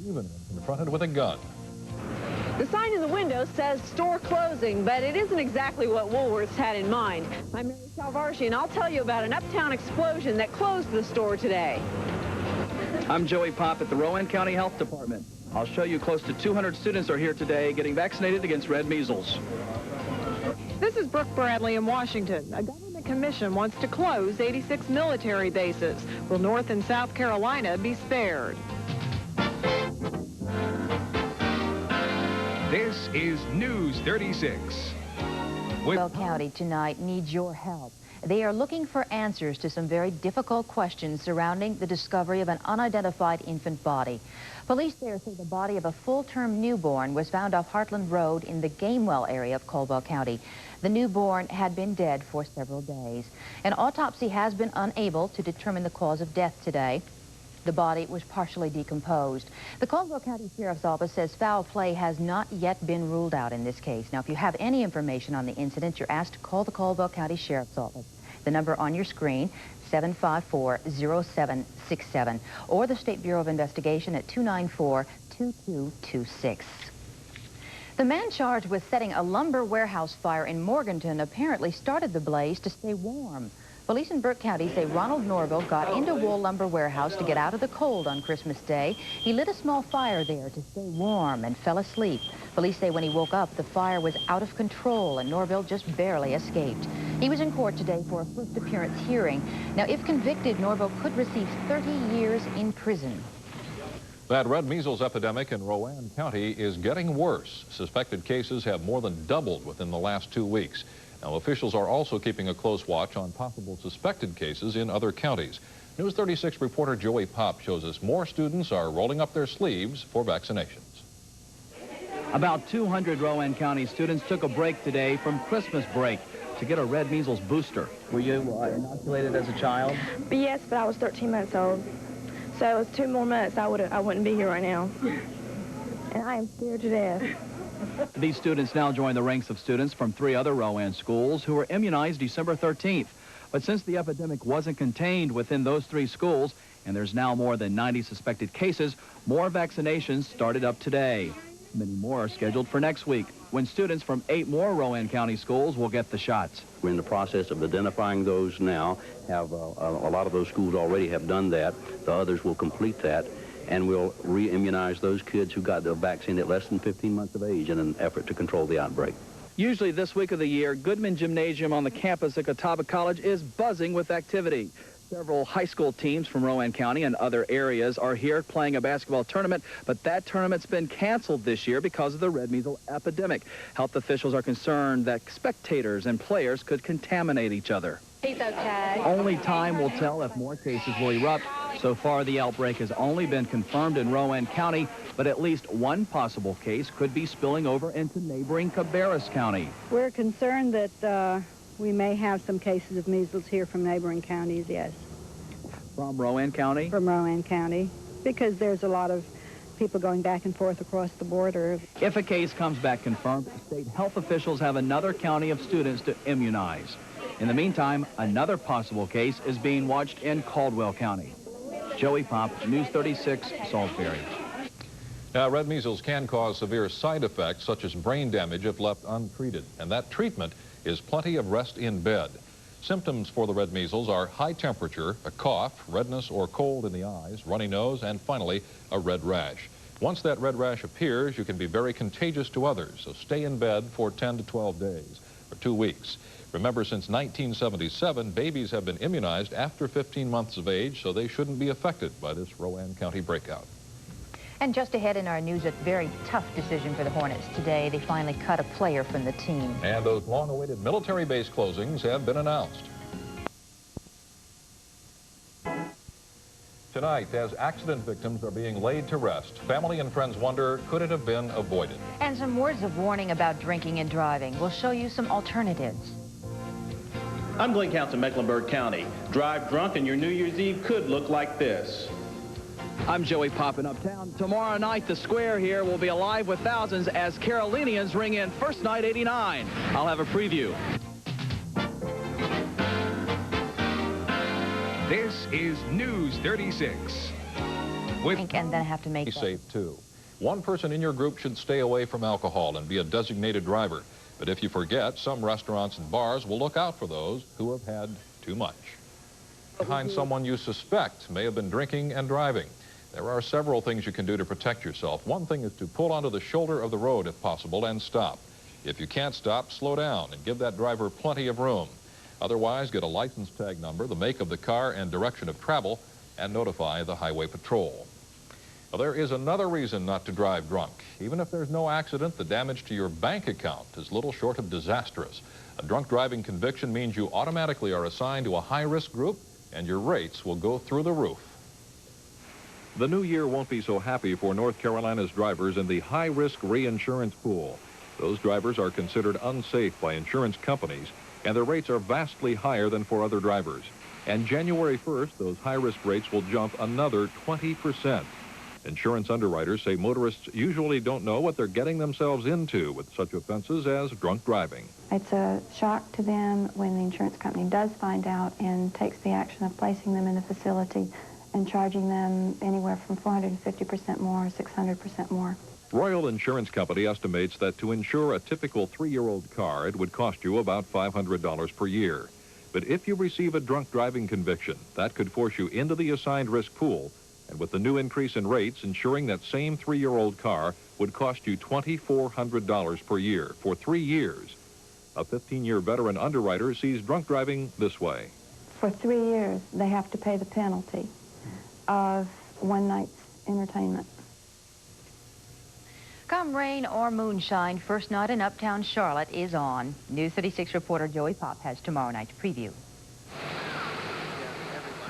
even when confronted with a gun. The sign in the window says store closing, but it isn't exactly what Woolworths had in mind. I'm Mary Salvarshi, and I'll tell you about an uptown explosion that closed the store today. I'm Joey Pop at the Rowan County Health Department. I'll show you close to 200 students are here today getting vaccinated against red measles. This is Brooke Bradley in Washington. A government commission wants to close 86 military bases. Will North and South Carolina be spared? This is News 36. Caldwell County tonight needs your help. They are looking for answers to some very difficult questions surrounding the discovery of an unidentified infant body. Police there say the body of a full-term newborn was found off Heartland Road in the Gamewell area of Caldwell County. The newborn had been dead for several days. An autopsy has been unable to determine the cause of death today. The body was partially decomposed. The Caldwell County Sheriff's Office says foul play has not yet been ruled out in this case. Now, if you have any information on the incident, you're asked to call the Caldwell County Sheriff's Office. The number on your screen, 754-0767, or the State Bureau of Investigation at 294-2226. The man charged with setting a lumber warehouse fire in Morganton apparently started the blaze to stay warm. Police in Burke County say Ronald Norville got into Wool Lumber Warehouse to get out of the cold on Christmas Day. He lit a small fire there to stay warm and fell asleep. Police say when he woke up, the fire was out of control and Norville just barely escaped. He was in court today for a first appearance hearing. Now, if convicted, Norville could receive 30 years in prison. That red measles epidemic in Rowan County is getting worse. Suspected cases have more than doubled within the last 2 weeks. Now, officials are also keeping a close watch on possible suspected cases in other counties. News 36 reporter Joey Pop shows us more students are rolling up their sleeves for vaccinations. About 200 Rowan County students took a break today from Christmas break to get a red measles booster. Were you inoculated as a child? Yes, but I was 13 months old. So it was 2 more months, I wouldn't be here right now. And I am scared to death. These students now join the ranks of students from 3 other Rowan schools who were immunized December 13th. But since the epidemic wasn't contained within those 3 schools, and there's now more than 90 suspected cases, more vaccinations started up today. Many more are scheduled for next week, when students from 8 more Rowan County schools will get the shots. We're in the process of identifying those now. A lot of those schools already have done that. The others will complete that. And we'll re-immunize those kids who got the vaccine at less than 15 months of age in an effort to control the outbreak. Usually this week of the year, Goodman Gymnasium on the campus at Catawba College is buzzing with activity. Several high school teams from Rowan County and other areas are here playing a basketball tournament, but that tournament's been canceled this year because of the red measles epidemic. Health officials are concerned that spectators and players could contaminate each other. He's okay. Only time will tell if more cases will erupt. So far, the outbreak has only been confirmed in Rowan County, but at least one possible case could be spilling over into neighboring Cabarrus County. We're concerned that we may have some cases of measles here from neighboring counties, yes. From Rowan County? From Rowan County, because there's a lot of people going back and forth across the border. If a case comes back confirmed, state health officials have another county of students to immunize. In the meantime, another possible case is being watched in Caldwell County. Joey Pop, News 36, Salisbury. Now, red measles can cause severe side effects such as brain damage if left untreated, and that treatment is plenty of rest in bed. Symptoms for the red measles are high temperature, a cough, redness or cold in the eyes, runny nose, and finally, a red rash. Once that red rash appears, you can be very contagious to others, so stay in bed for 10 to 12 days, or 2 weeks. Remember, since 1977, babies have been immunized after 15 months of age, so they shouldn't be affected by this Rowan County breakout. And just ahead in our news, a very tough decision for the Hornets today. They finally cut a player from the team. And those long-awaited military base closings have been announced. Tonight, as accident victims are being laid to rest, family and friends wonder, could it have been avoided? And some words of warning about drinking and driving. We'll show you some alternatives. I'm Glenn Counts in Mecklenburg County. Drive drunk and your New Year's Eve could look like this. I'm Joey Poppin' Uptown. Tomorrow night, the square here will be alive with thousands as Carolinians ring in First Night 89. I'll have a preview. This is News 36. And then have to make Be safe too. One person in your group should stay away from alcohol and be a designated driver. But if you forget, some restaurants and bars will look out for those who have had too much. Behind someone you suspect may have been drinking and driving. There are several things you can do to protect yourself. One thing is to pull onto the shoulder of the road if possible and stop. If you can't stop, slow down and give that driver plenty of room. Otherwise, get a license tag number, the make of the car, and direction of travel, and notify the highway patrol. Well, there is another reason not to drive drunk. Even if there's no accident, the damage to your bank account is little short of disastrous. A drunk driving conviction means you automatically are assigned to a high-risk group, and your rates will go through the roof. The new year won't be so happy for North Carolina's drivers in the high-risk reinsurance pool. Those drivers are considered unsafe by insurance companies, and their rates are vastly higher than for other drivers. And January 1st, those high-risk rates will jump another 20%. Insurance underwriters say motorists usually don't know what they're getting themselves into with such offenses as drunk driving. It's a shock to them when the insurance company does find out and takes the action of placing them in the facility and charging them anywhere from 450% more, 600% more. Royal Insurance Company estimates that to insure a typical 3-year-old car, it would cost you about $500 per year. But if you receive a drunk driving conviction, that could force you into the assigned risk pool. And with the new increase in rates, insuring that same 3-year-old car would cost you $2,400 per year for 3 years. A 15-year veteran underwriter sees drunk driving this way. For 3 years, they have to pay the penalty of one night's entertainment. Come rain or moonshine, first night in Uptown Charlotte is on. News 36 reporter Joey Pop has tomorrow night's preview.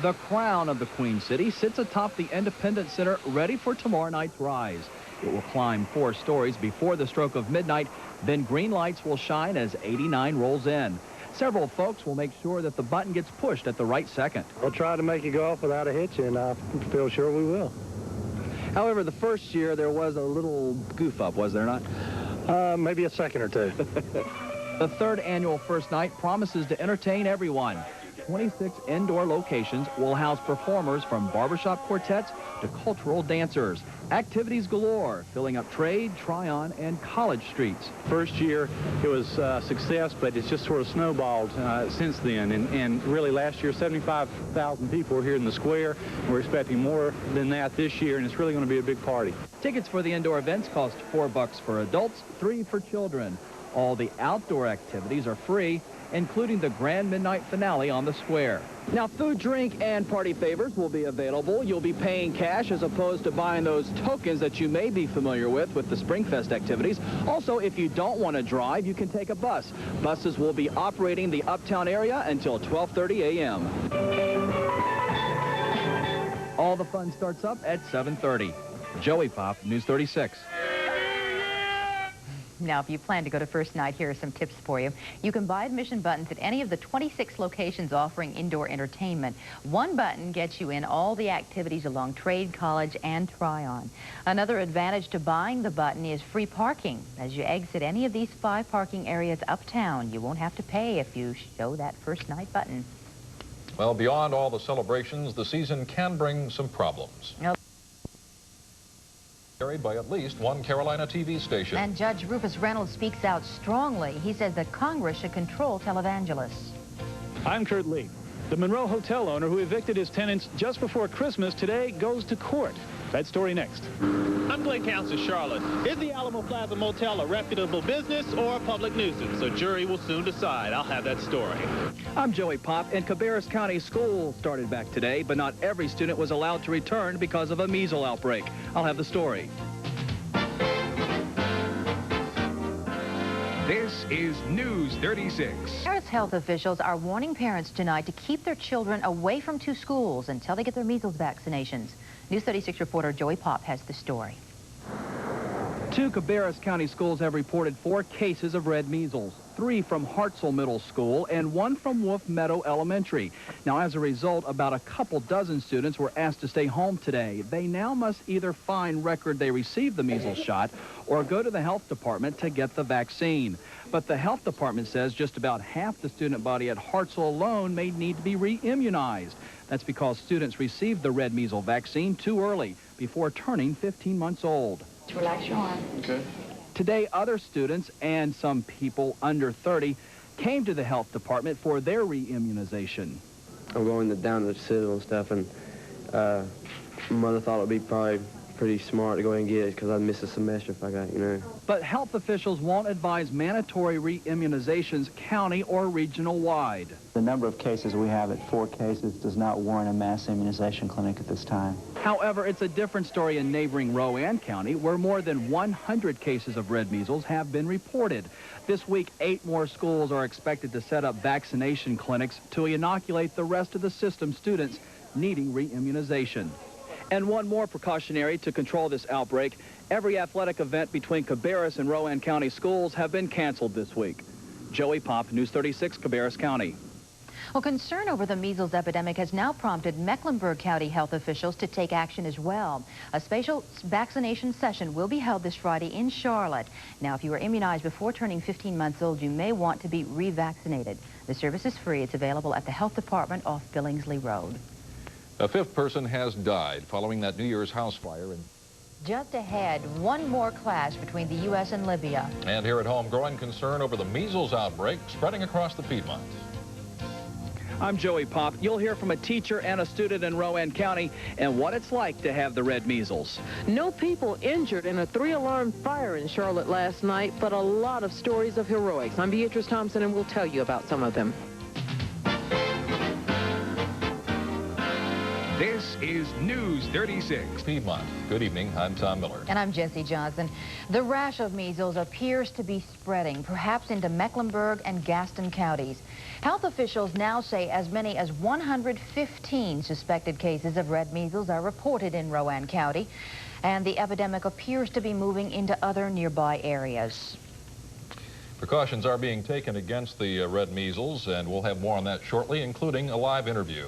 The crown of the Queen City sits atop the Independence Center, ready for tomorrow night's rise. It will climb 4 stories before the stroke of midnight. Then green lights will shine as 89 rolls in. Several folks will make sure that the button gets pushed at the right second. We'll try to make it go off without a hitch, and I feel sure we will. However, the first year there was a little goof up, was there not? Maybe a second or two. The third annual first night promises to entertain everyone. 26 indoor locations will house performers from barbershop quartets to cultural dancers. Activities galore, filling up Trade, Tryon, and College streets. First year, it was a success, but it's just sort of snowballed since then. And really, last year, 75,000 people were here in the square. We're expecting more than that this year, and it's really going to be a big party. Tickets for the indoor events cost $4 for adults, $3 for children. All the outdoor activities are free, including the grand midnight finale on the square. Now, food, drink, and party favors will be available. You'll be paying cash as opposed to buying those tokens that you may be familiar with the Springfest activities. Also, if you don't want to drive, you can take a bus. Buses will be operating the Uptown area until 12:30 a.m. All the fun starts up at 7:30. Joey Pop, News 36. Now, if you plan to go to first night, here are some tips for you. You can buy admission buttons at any of the 26 locations offering indoor entertainment. One button gets you in all the activities along Trade, College, and Tryon. Another advantage to buying the button is free parking. As you exit any of these 5 parking areas uptown, you won't have to pay if you show that first night button. Well, beyond all the celebrations, the season can bring some problems. Carried by at least one Carolina TV station. And Judge Rufus Reynolds speaks out strongly. He says that Congress should control televangelists. I'm Kurt Lee. The Monroe Hotel owner who evicted his tenants just before Christmas today goes to court. That story next. I'm Glenn Council, Charlotte. Is the Alamo Plaza Motel a reputable business or a public nuisance? A jury will soon decide. I'll have that story. I'm Joey Pop, and Cabarrus County School started back today, but not every student was allowed to return because of a measles outbreak. I'll have the story. This is News 36. Cabarrus health officials are warning parents tonight to keep their children away from 2 schools until they get their measles vaccinations. News 36 reporter Joey Pop has the story. Two Cabarrus County schools have reported 4 cases of red measles, 3 from Hartzell Middle School and 1 from Wolf Meadow Elementary. Now, as a result, about a couple dozen students were asked to stay home today. They now must either find record they received the measles shot or go to the health department to get the vaccine. But the health department says just about half the student body at Hartzell alone may need to be re-immunized. That's because students received the red measles vaccine too early, before turning 15 months old. Relax your arm. Okay. Today, other students and some people under 30 came to the health department for their re-immunization. I'm going down to the Citadel and stuff, and mother thought it would be probably pretty smart to go ahead and get it because I'd miss a semester if I got it, you know. But health officials won't advise mandatory re-immunizations county or regional-wide. The number of cases we have at 4 cases does not warrant a mass immunization clinic at this time. However, it's a different story in neighboring Rowan County, where more than 100 cases of red measles have been reported. This week, 8 more schools are expected to set up vaccination clinics to inoculate the rest of the system students needing re-immunization. And one more precautionary to control this outbreak. Every athletic event between Cabarrus and Rowan County schools have been canceled this week. Joey Pop, News 36, Cabarrus County. Well, concern over the measles epidemic has now prompted Mecklenburg County health officials to take action as well. A special vaccination session will be held this Friday in Charlotte. Now, if you were immunized before turning 15 months old, you may want to be revaccinated. The service is free. It's available at the health department off Billingsley Road. A 5th person has died following that New Year's house fire. Just ahead, one more clash between the U.S. and Libya. And here at home, growing concern over the measles outbreak spreading across the Piedmont. I'm Joey Pop. You'll hear from a teacher and a student in Rowan County and what it's like to have the red measles. No people injured in a 3-alarm fire in Charlotte last night, but a lot of stories of heroics. I'm Beatrice Thompson, and we'll tell you about some of them. This is News 36. Piedmont. Good evening. I'm Tom Miller. And I'm Jesse Johnson. The rash of measles appears to be spreading, perhaps into Mecklenburg and Gaston counties. Health officials now say as many as 115 suspected cases of red measles are reported in Rowan County, and the epidemic appears to be moving into other nearby areas. Precautions are being taken against the red measles, and we'll have more on that shortly, including a live interview.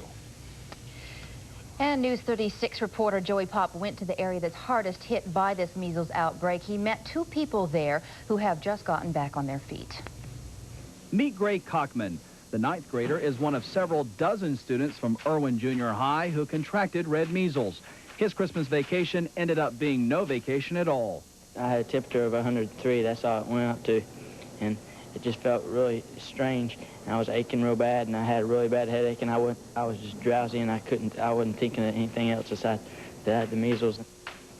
And News 36 reporter Joey Pop went to the area that's hardest hit by this measles outbreak. He met 2 people there who have just gotten back on their feet. Meet Gray Cockman. The 9th grader is one of several dozen students from Irwin Junior High who contracted red measles. His Christmas vacation ended up being no vacation at all. I had a temperature of 103. That's all it went up to. And it just felt really strange. And I was aching real bad, and I had a really bad headache, and I was just drowsy, and I wasn't thinking of anything else aside that I had the measles.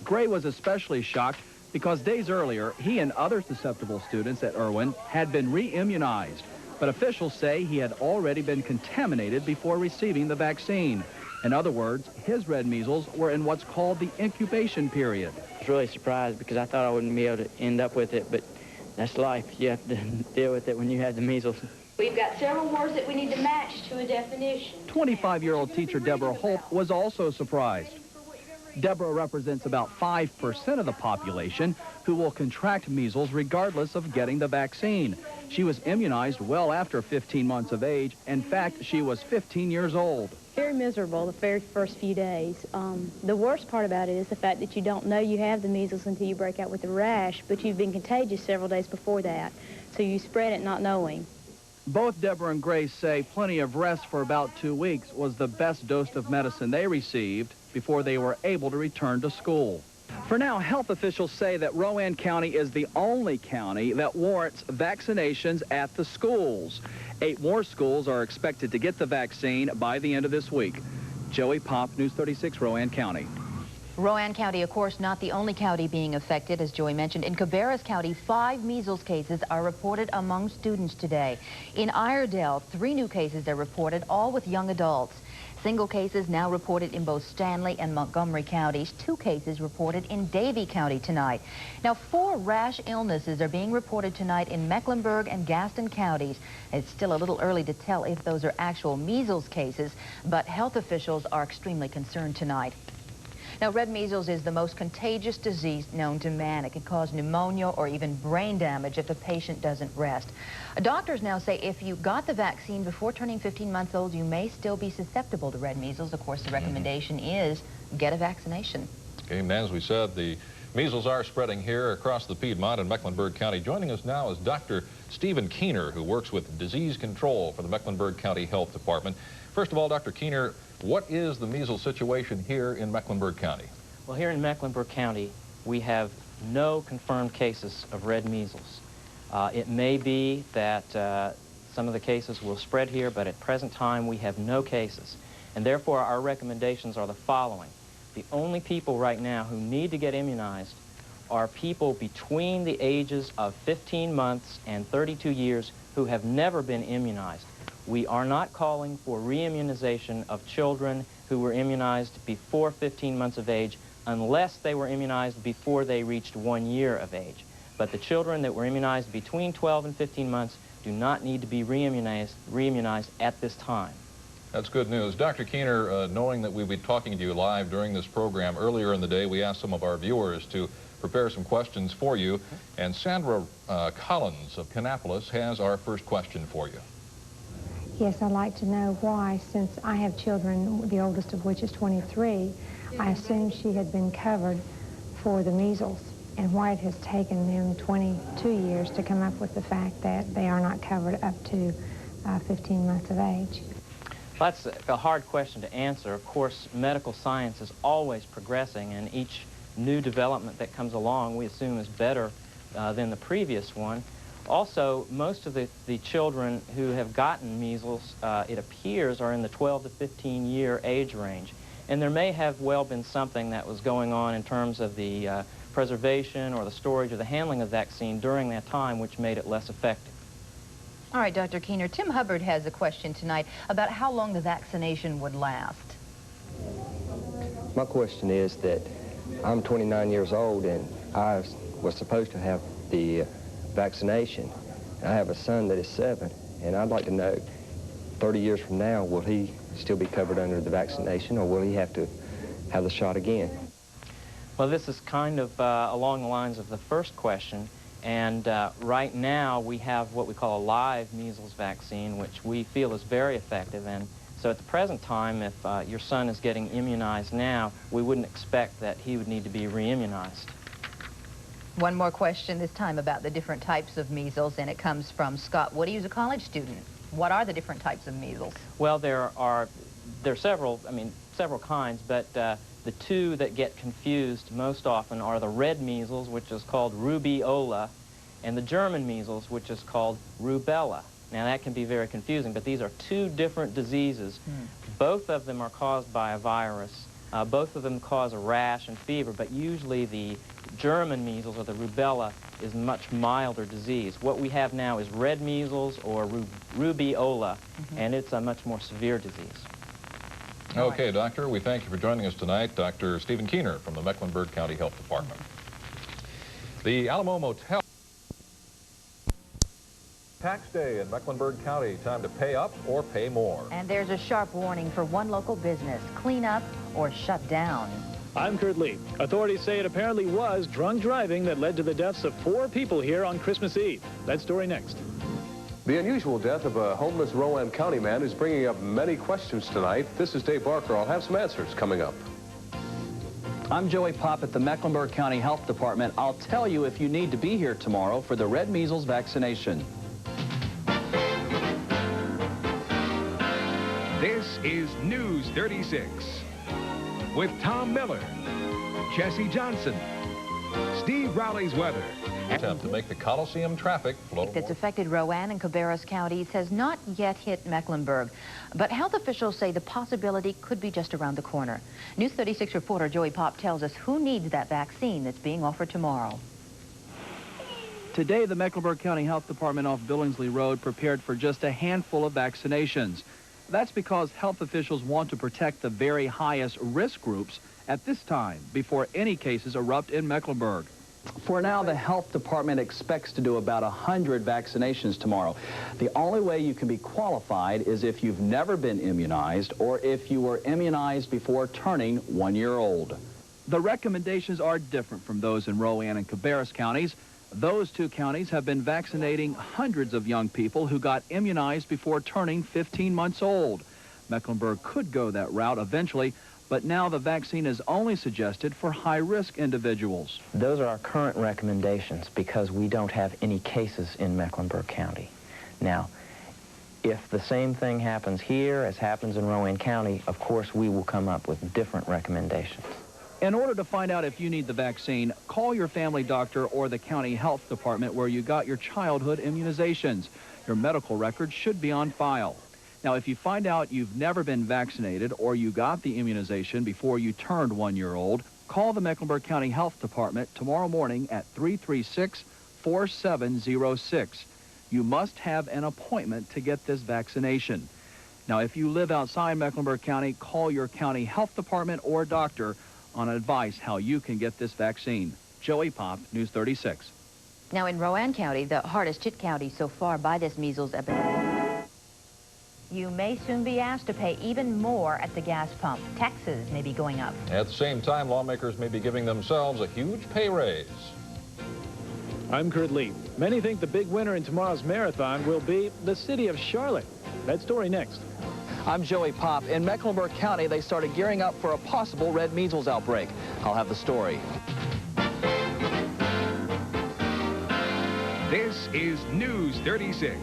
Gray was especially shocked because days earlier, he and other susceptible students at Irwin had been re-immunized. But officials say he had already been contaminated before receiving the vaccine. In other words, his red measles were in what's called the incubation period. I was really surprised because I thought I wouldn't be able to end up with it, but that's life. You have to deal with it when you have the measles. We've got several words that we need to match to a definition. 25-year-old teacher Deborah Holt was also surprised. Deborah represents about 5% of the population who will contract measles regardless of getting the vaccine. She was immunized well after 15 months of age. In fact, she was 15 years old. Very miserable the very first few days. The worst part about it is the fact that you don't know you have the measles until you break out with the rash, but you've been contagious several days before that, so you spread it not knowing. Both Deborah and Grace say plenty of rest for about 2 weeks was the best dose of medicine they received before they were able to return to school. For now, health officials say that Rowan County is the only county that warrants vaccinations at the schools. 8 more schools are expected to get the vaccine by the end of this week. Joey Pop, News 36, Rowan County. Rowan County, of course, not the only county being affected. As Joey mentioned, in Cabarrus County, 5 measles cases are reported among students today. In Iredell, 3 new cases are reported, all with young adults. Single cases now reported in both Stanley and Montgomery counties. 2 cases reported in Davie County tonight. Now, 4 rash illnesses are being reported tonight in Mecklenburg and Gaston counties. It's still a little early to tell if those are actual measles cases, but health officials are extremely concerned tonight. Now, red measles is the most contagious disease known to man. It can cause pneumonia or even brain damage if the patient doesn't rest. Doctors now say if you got the vaccine before turning 15 months old, you may still be susceptible to red measles. Of course, the recommendation is get a vaccination. Okay, and as we said, the measles are spreading here across the Piedmont and Mecklenburg County. Joining us now is Dr. Stephen Keener, who works with disease control for the Mecklenburg County Health Department. First of all, Dr. Keener, what is the measles situation here in Mecklenburg County? Well, here in Mecklenburg County, we have no confirmed cases of red measles. It may be that some of the cases will spread here, but at present time, we have no cases. And therefore, our recommendations are the following. The only people right now who need to get immunized are people between the ages of 15 months and 32 years who have never been immunized. We are not calling for re-immunization of children who were immunized before 15 months of age unless they were immunized before they reached 1 year of age. But the children that were immunized between 12 and 15 months do not need to be re-immunized at this time. That's good news. Dr. Keener, knowing that we'll be talking to you live during this program earlier in the day, we asked some of our viewers to prepare some questions for you. And Sandra Collins of Kannapolis has our first question for you. Yes, I'd like to know why, since I have children, the oldest of which is 23, I assume she had been covered for the measles, and why it has taken them 22 years to come up with the fact that they are not covered up to 15 months of age. Well, that's a hard question to answer. Of course, medical science is always progressing, and each new development that comes along we assume is better than the previous one. Also, most of the children who have gotten measles, it appears, are in the 12 to 15 year age range. And there may have well been something that was going on in terms of the preservation or the storage or the handling of vaccine during that time which made it less effective. All right, Dr. Keener, Tim Hubbard has a question tonight about how long the vaccination would last. My question is that I'm 29 years old and I was supposed to have the vaccination. I have a son that is 7, and I'd like to know, 30 years from now, will he still be covered under the vaccination, or will he have to have the shot again? Well, this is kind of along the lines of the first question, and right now we have what we call a live measles vaccine, which we feel is very effective, and so at the present time, if your son is getting immunized now, we wouldn't expect that he would need to be re-immunized. One more question this time about the different types of measles, and it comes from Scott Woody, who's a college student. What are the different types of measles? Well, there are several kinds, but the two that get confused most often are the red measles, which is called rubeola, and the German measles, which is called rubella. Now, that can be very confusing, but these are two different diseases. Both of them are caused by a virus. Both of them cause a rash and fever, but usually the German measles, or the rubella, is much milder disease. What we have now is red measles, or rubeola, and it's a much more severe disease. Okay, Doctor, we thank you for joining us tonight. Dr. Stephen Keener from the Mecklenburg County Health Department. The Alamo Motel. Tax day in Mecklenburg County. Time to pay up or pay more. And there's a sharp warning for one local business: clean up or shut down. I'm Kurt Lee. Authorities say it apparently was drunk driving that led to the deaths of 4 people here on Christmas Eve. That story next. The unusual death of a homeless Rowan County man is bringing up many questions tonight. This is Dave Barker. I'll have some answers coming up. I'm Joey Popp at the Mecklenburg County Health Department. I'll tell you if you need to be here tomorrow for the red measles vaccination. This is News 36 with Tom Miller, Jesse Johnson, Steve Rowley's weather. Attempt to make the Coliseum traffic flow. That's affected Rowan and Cabarrus counties has not yet hit Mecklenburg, but health officials say the possibility could be just around the corner. News 36 reporter Joey Popp tells us who needs that vaccine that's being offered tomorrow. Today, the Mecklenburg County Health Department off Billingsley Road prepared for just a handful of vaccinations. That's because health officials want to protect the very highest risk groups at this time before any cases erupt in Mecklenburg. For now, the health department expects to do about 100 vaccinations tomorrow. The only way you can be qualified is if you've never been immunized or if you were immunized before turning 1 year old. The recommendations are different from those in Rowan and Cabarrus counties. Those two counties have been vaccinating hundreds of young people who got immunized before turning 15 months old. Mecklenburg could go that route eventually, but now the vaccine is only suggested for high-risk individuals. Those are our current recommendations because we don't have any cases in Mecklenburg County. Now, if the same thing happens here as happens in Rowan County, of course we will come up with different recommendations. In order to find out if you need the vaccine, call your family doctor or the county health department where you got your childhood immunizations. Your medical records should be on file. Now, if you find out you've never been vaccinated or you got the immunization before you turned 1 year old, call the Mecklenburg County Health Department tomorrow morning at 336-4706. You must have an appointment to get this vaccination. Now, if you live outside Mecklenburg County, call your county health department or doctor on advice how you can get this vaccine. Joey Pop, News 36. Now, in Rowan County, the hardest hit county so far by this measles epidemic, you may soon be asked to pay even more at the gas pump. Taxes may be going up. At the same time, lawmakers may be giving themselves a huge pay raise. I'm Kurt Lee. Many think the big winner in tomorrow's marathon will be the city of Charlotte. That story next. I'm Joey Pop. In Mecklenburg County, they started gearing up for a possible red measles outbreak. I'll have the story. This is News 36.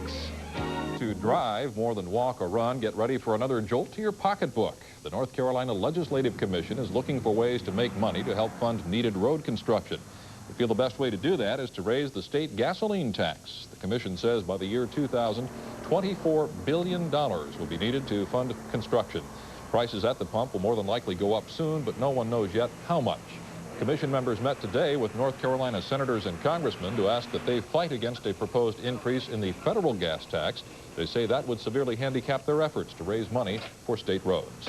To drive more than walk or run, get ready for another jolt to your pocketbook. The North Carolina Legislative Commission is looking for ways to make money to help fund needed road construction. We feel the best way to do that is to raise the state gasoline tax. The commission says by the year 2000, $24 billion will be needed to fund construction. Prices at the pump will more than likely go up soon, but no one knows yet how much. Commission members met today with North Carolina senators and congressmen to ask that they fight against a proposed increase in the federal gas tax. They say that would severely handicap their efforts to raise money for state roads.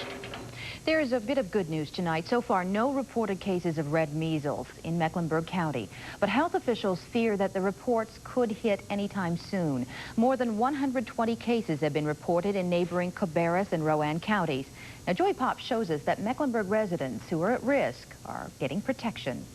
There is a bit of good news tonight. So far, no reported cases of red measles in Mecklenburg County. But health officials fear that the reports could hit anytime soon. More than 120 cases have been reported in neighboring Cabarrus and Rowan counties. Now, Joy Pop shows us that Mecklenburg residents who are at risk are getting protection.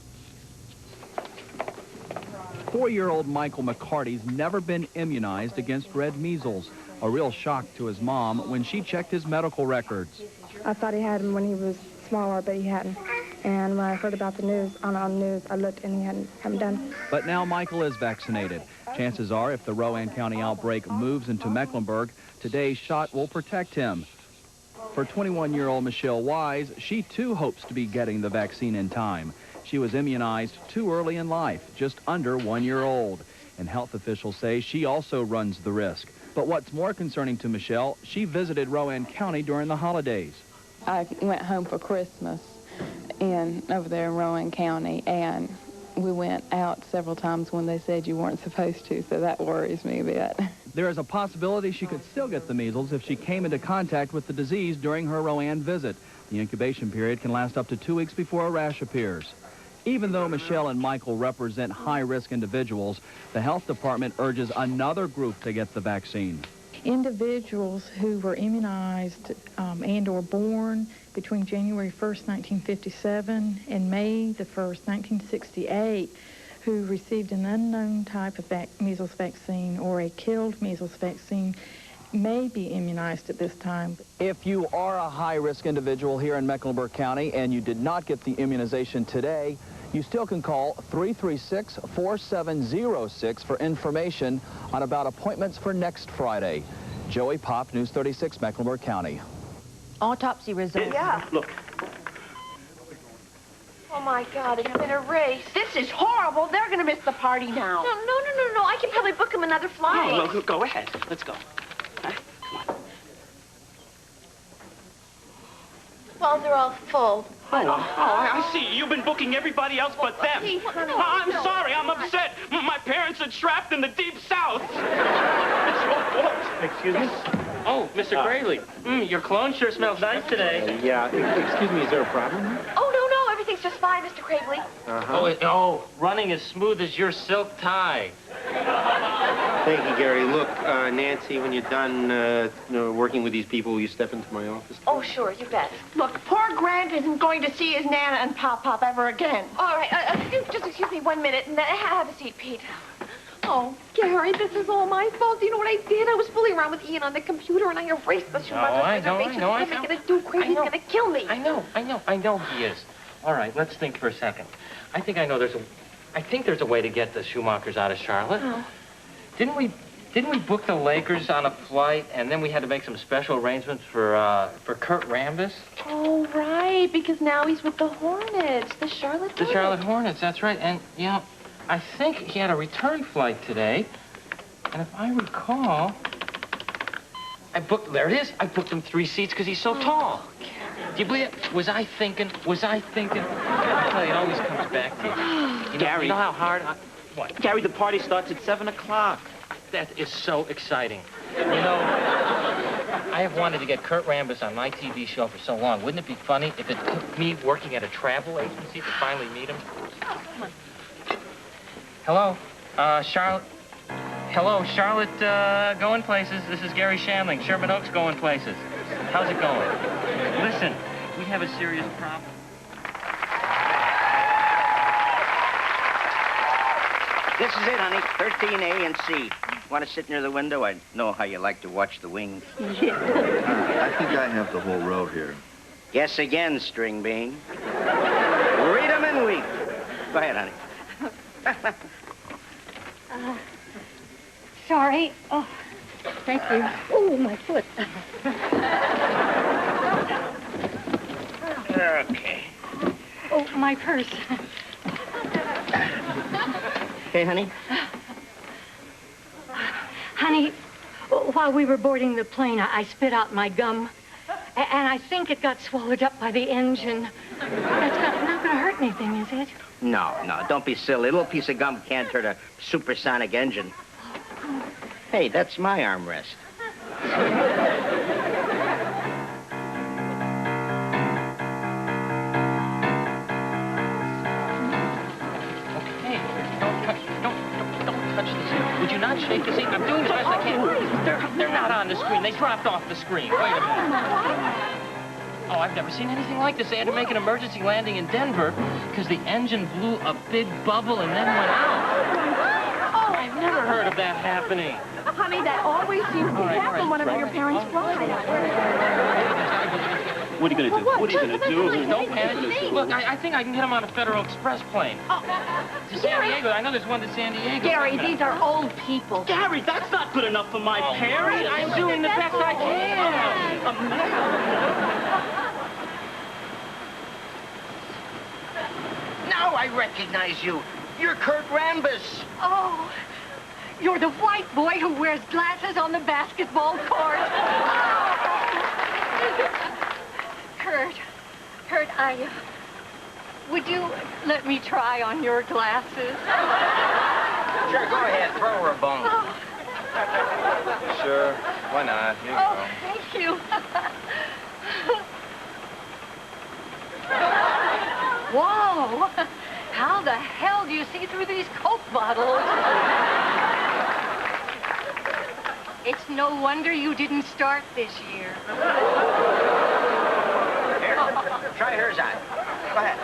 4-year-old Michael McCarty's never been immunized against red measles. A real shock to his mom when she checked his medical records. I thought he had him when he was smaller, but he hadn't. And when I heard about the news, on the news, I looked and he hadn't done. But now Michael is vaccinated. Chances are, if the Rowan County outbreak moves into Mecklenburg, today's shot will protect him. For 21-year-old Michelle Wise, she too hopes to be getting the vaccine in time. She was immunized too early in life, just under 1 year old. And health officials say she also runs the risk. But what's more concerning to Michelle, she visited Rowan County during the holidays. I went home for Christmas over there in Rowan County, and we went out several times when they said you weren't supposed to, so that worries me a bit. There is a possibility she could still get the measles if she came into contact with the disease during her Rowan visit. The incubation period can last up to 2 weeks before a rash appears. Even though Michelle and Michael represent high-risk individuals, the health department urges another group to get the vaccine. Individuals who were immunized and or born between January 1st, 1957 and May the 1st, 1968, who received an unknown type of measles vaccine or a killed measles vaccine may be immunized at this time. If you are a high-risk individual here in Mecklenburg County and you did not get the immunization today, you still can call 336-4706 for information on about appointments for next Friday. Joey Pop, News 36, Mecklenburg County. Autopsy results. Yeah. Look. Oh, my God, it's been a race. This is horrible. They're going to miss the party now. No. I can probably book them another flight. Oh, well, go ahead. Let's go. Huh? Come on. Well, they're all full. I see. You've been booking everybody else but them. Please, honey, I'm no. sorry. I'm upset. My parents are trapped in the deep south. It's your fault. Excuse me? Oh, Mr. Crayley. Your cologne sure smells nice today. Yeah. Excuse me, is there a problem? Oh, no. Everything's just fine, Mr. Cravely. Oh, running as smooth as your silk tie. Thank you, Gary. Look, Nancy, when you're done working with these people, will you step into my office? Oh, sure, you bet. Look, poor Grant isn't going to see his Nana and Pop-Pop ever again. All right, just excuse me 1 minute, and have a seat, Pete. Oh, Gary, this is all my fault. You know what I did? I was fooling around with Ian on the computer, and I erased the Schumacher's reservation. He's making it do crazy. He's going to kill me. I know he is. All right, let's think for a second. I think there's a way to get the Schumachers out of Charlotte. Oh. Didn't we book the Lakers on a flight, and then we had to make some special arrangements for Kurt Ramses? Oh, right, because now he's with the Hornets, the Charlotte Hornets. The Charlotte Hornets, that's right. And, you know, I think he had a return flight today. And if I recall, there it is. I booked him 3 seats because he's so tall. Do you believe it? Was I thinking? I tell you, it always comes back to you. Gary. You know how hard what? Gary, the party starts at 7 o'clock. That is so exciting. You know, I have wanted to get Kurt Ramses on my TV show for so long. Wouldn't it be funny if it took me working at a travel agency to finally meet him? Hello, Charlotte. Hello, Charlotte, going places. This is Gary Shandling. Sherman Oaks going places. How's it going? Listen, we have a serious problem. This is it, honey. 13A and C. Want to sit near the window? I know how you like to watch the wings. I think I have the whole row here. Guess again, String Bean. Read 'em and weep. Go ahead, honey. Sorry. Oh, thank you. Oh, my foot. Okay. Oh, my purse. Hey, honey. Honey, while we were boarding the plane, I spit out my gum, and I think it got swallowed up by the engine. That's not going to hurt anything, is it? No, don't be silly. A little piece of gum can't hurt a supersonic engine. Hey, that's my armrest. Would you not shake the seat? I'm doing the best I can. They're not on the screen. They dropped off the screen. Wait a minute. Oh, I've never seen anything like this. They had to make an emergency landing in Denver because the engine blew a big bubble and then went out. Oh, I've never heard of that happening. Honey, that always seems to happen whenever your parents fly. What are you going to do? What are you going to do? Don't panic. Look, I think I can get him on a Federal Express plane. Oh, to San Diego. I know there's one to San Diego. Gary, these are old people. Gary, that's not good enough for my parents. I'm doing the best I can. Now I recognize you. You're Kurt Ramses. Oh, you're the white boy who wears glasses on the basketball court. Kurt, would you let me try on your glasses? Sure, go ahead. Throw her a bone. Oh. Sure. Why not? Here you go. Thank you. Whoa! How the hell do you see through these Coke bottles? It's no wonder you didn't start this year. Here, try hers on. Go ahead.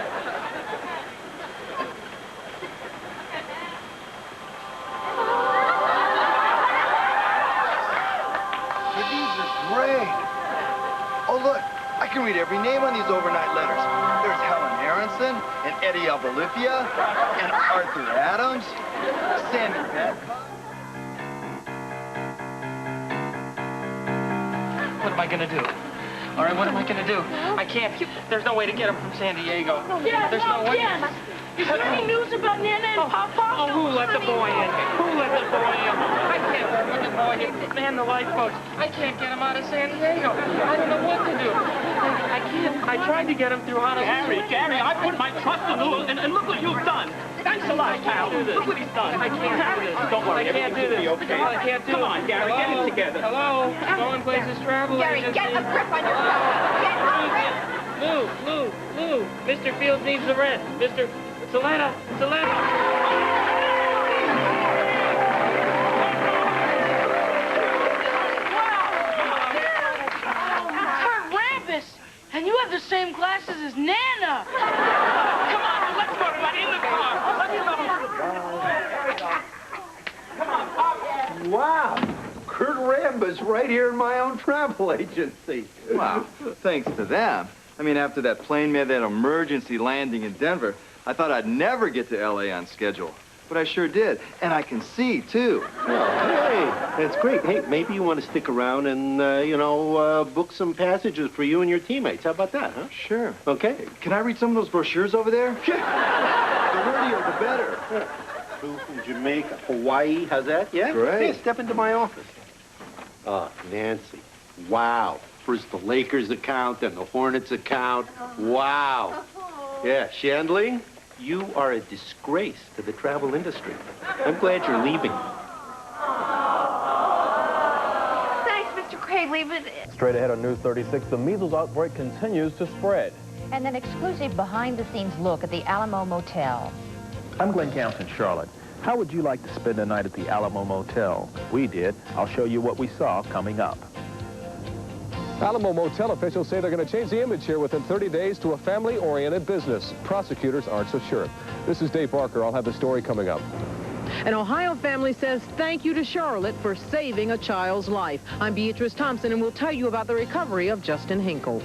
These are great. Oh, look. I can read every name on these overnight letters. There's Helen Aronson, and Eddie Abolifia, and Arthur Adams, Sandy Babcock. What am I going to do? All right, what am I going to do? I can't. There's no way to get him from San Diego. There's no way. Is there any news about Nana and Papa? Oh, who let the boy in? Who let the boy in? I can't let the boy in. Man, the lifeboats. I can't get him out of San Diego. I don't know what to do. I can't. I tried to get him through Honolulu. Gary, I put my trust in you, and look what you've done. Thanks a lot, pal. Look what he's done. I can't do this. Don't worry, I can't do this. Okay. I can't do it. Come on, Gary, get it together. Hello? Going places travel Gary, agency. get a grip on yourself. Get a grip. Lou. Mr. Fields needs the rent. Mr. Saletta. was right here in my own travel agency. Wow, thanks to them. I mean, after that plane made that emergency landing in Denver, I thought I'd never get to L.A. on schedule. But I sure did. And I can see, too. Hey, that's great. Hey, maybe you want to stick around and, book some passages for you and your teammates. How about that, huh? Sure. Okay. Can I read some of those brochures over there? The wordier, the better. From Jamaica, Hawaii, how's that? Yeah? Great. Hey, step into my office. Nancy, wow. First the Lakers account, then the Hornets account. Wow. Yeah, Shandling, you are a disgrace to the travel industry. I'm glad you're leaving. Thanks, Mr. Cradley, but... Straight ahead on News 36, the measles outbreak continues to spread. And an exclusive behind-the-scenes look at the Alamo Motel. I'm Glenn Counts in Charlotte. How would you like to spend a night at the Alamo Motel? We did. I'll show you what we saw coming up. Alamo Motel officials say they're going to change the image here within 30 days to a family-oriented business. Prosecutors aren't so sure. This is Dave Barker. I'll have the story coming up. An Ohio family says thank you to Charlotte for saving a child's life. I'm Beatrice Thompson, and we'll tell you about the recovery of Justin Hinkle.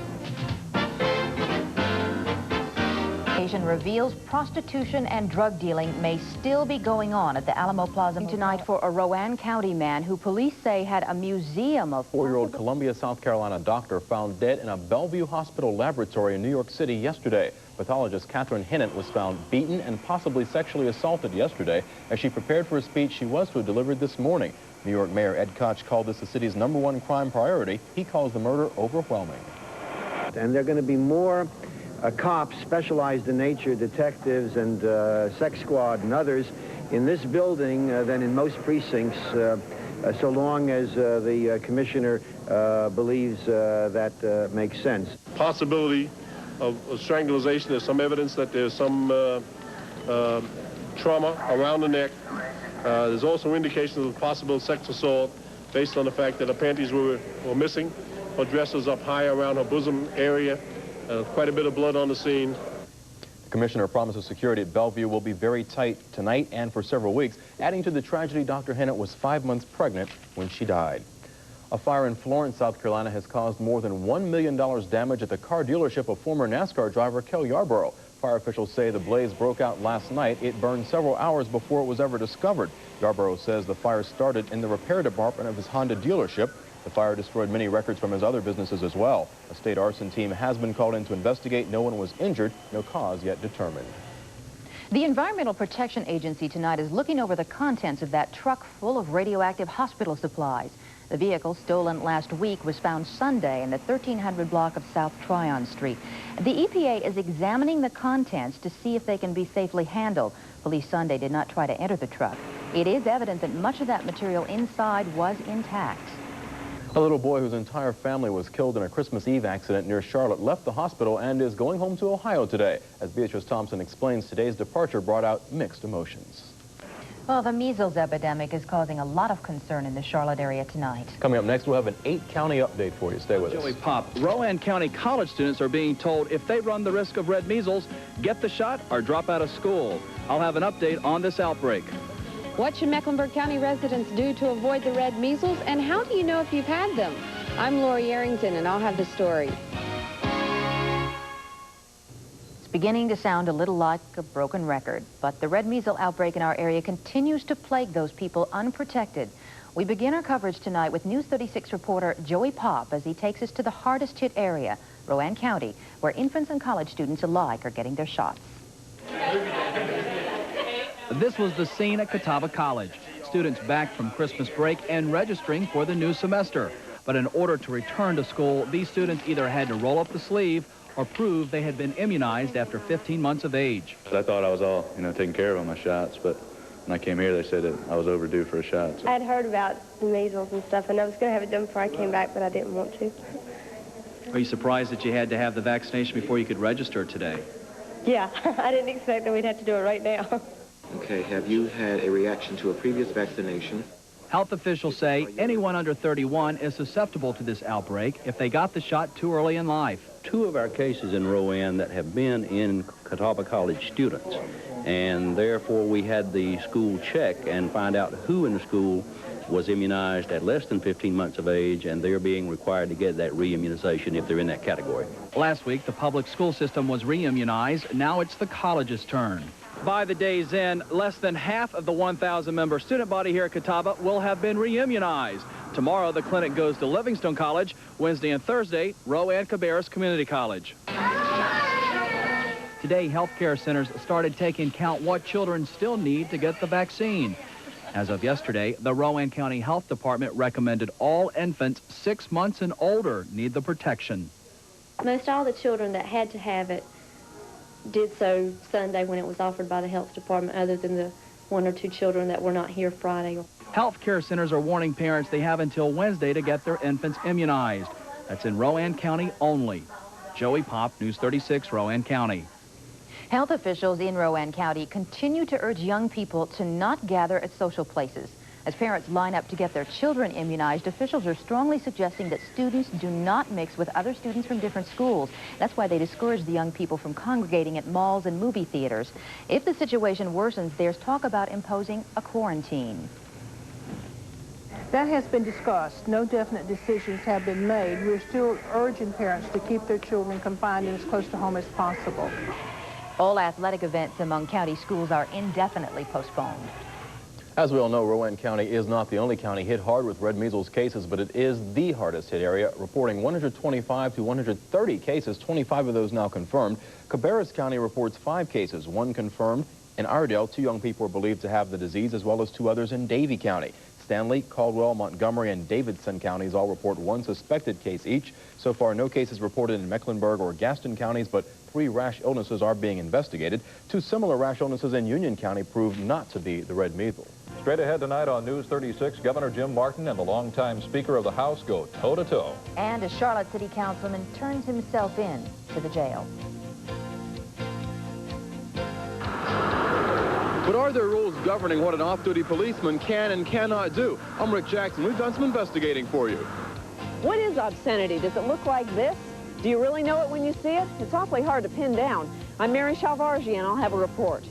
Reveals prostitution and drug dealing may still be going on at the Alamo Plaza tonight for a Rowan County man who police say had a museum of... 4-year-old Columbia, South Carolina doctor found dead in a Bellevue Hospital laboratory in New York City yesterday. Pathologist Catherine Hennett was found beaten and possibly sexually assaulted yesterday as she prepared for a speech she was to have delivered this morning. New York Mayor Ed Koch called this the city's #1 crime priority. He calls the murder overwhelming. And there are going to be more cops, specialized in nature, detectives and sex squad and others in this building than in most precincts, so long as the commissioner believes that makes sense. Possibility of strangulation. There's some evidence that there's some trauma around the neck. There's also indications of possible sex assault based on the fact that her panties were missing. Her dress was up high around her bosom area. Quite a bit of blood on the scene. The commissioner promises security at Bellevue will be very tight tonight and for several weeks. Adding to the tragedy, Dr. Hennett was 5 months pregnant when she died. A fire in Florence, South Carolina has caused more than $1 million damage at the car dealership of former NASCAR driver Kel Yarborough. Fire officials say the blaze broke out last night. It burned several hours before it was ever discovered. Yarborough says the fire started in the repair department of his Honda dealership. The fire destroyed many records from his other businesses as well. A state arson team has been called in to investigate. No one was injured. No cause yet determined. The Environmental Protection Agency tonight is looking over the contents of that truck full of radioactive hospital supplies. The vehicle, stolen last week, was found Sunday in the 1300 block of South Tryon Street. The EPA is examining the contents to see if they can be safely handled. Police Sunday did not try to enter the truck. It is evident that much of that material inside was intact. A little boy whose entire family was killed in a Christmas Eve accident near Charlotte left the hospital and is going home to Ohio today. As Beatrice Thompson explains, today's departure brought out mixed emotions. Well, the measles epidemic is causing a lot of concern in the Charlotte area tonight. Coming up next, we'll have an 8-county update for you. Stay with us. Joey Pop, Rowan County college students are being told if they run the risk of red measles, get the shot or drop out of school. I'll have an update on this outbreak. What should Mecklenburg County residents do to avoid the red measles, and how do you know if you've had them? I'm Lori Arrington, and I'll have the story. It's beginning to sound a little like a broken record, but the red measles outbreak in our area continues to plague those people unprotected. We begin our coverage tonight with News 36 reporter Joey Pop as he takes us to the hardest hit area, Rowan County, where infants and college students alike are getting their shots. This was the scene at Catawba College. Students back from Christmas break and registering for the new semester. But in order to return to school, these students either had to roll up the sleeve or prove they had been immunized after 15 months of age. I thought I was all, taken care of on my shots, but when I came here, they said that I was overdue for a shot. So. I had heard about the measles and stuff, and I was going to have it done before I came back, but I didn't want to. Are you surprised that you had to have the vaccination before you could register today? Yeah, I didn't expect that we'd have to do it right now. Okay, have you had a reaction to a previous vaccination? Health officials say anyone under 31 is susceptible to this outbreak if they got the shot too early in life. 2 of our cases in Rowan that have been in Catawba College students, and therefore we had the school check and find out who in the school was immunized at less than 15 months of age, and they're being required to get that re-immunization if they're in that category. Last week, the public school system was re-immunized. Now it's the college's turn. By the day's end, less than half of the 1,000-member student body here at Catawba will have been re-immunized. Tomorrow, the clinic goes to Livingstone College. Wednesday and Thursday, Rowan Cabarrus Community College. Today, healthcare centers started taking count what children still need to get the vaccine. As of yesterday, the Rowan County Health Department recommended all infants 6 months and older need the protection. Most all the children that had to have it did so Sunday when it was offered by the health department, other than the 1 or 2 children that were not here Friday. Health care centers are warning parents they have until Wednesday to get their infants immunized. That's in Rowan County only. Joey Pop, News 36, Rowan County. Health officials in Rowan County continue to urge young people to not gather at social places. As parents line up to get their children immunized, officials are strongly suggesting that students do not mix with other students from different schools. That's why they discourage the young people from congregating at malls and movie theaters. If the situation worsens, there's talk about imposing a quarantine. That has been discussed. No definite decisions have been made. We're still urging parents to keep their children confined and as close to home as possible. All athletic events among county schools are indefinitely postponed. As we all know, Rowan County is not the only county hit hard with red measles cases, but it is the hardest hit area, reporting 125 to 130 cases, 25 of those now confirmed. Cabarrus County reports 5 cases, 1 confirmed. In Iredell, 2 young people are believed to have the disease, as well as 2 others in Davie County. Stanley, Caldwell, Montgomery, and Davidson counties all report 1 suspected case each. So far, no cases reported in Mecklenburg or Gaston counties, but 3 rash illnesses are being investigated. 2 similar rash illnesses in Union County proved not to be the red measles. Straight ahead tonight on News 36, Governor Jim Martin and the longtime Speaker of the House go toe-to-toe. And a Charlotte City Councilman turns himself in to the jail. But are there rules governing what an off-duty policeman can and cannot do? I'm Rick Jackson. We've done some investigating for you. What is obscenity? Does it look like this? Do you really know it when you see it? It's awfully hard to pin down. I'm Mary Chalvargi, and I'll have a report.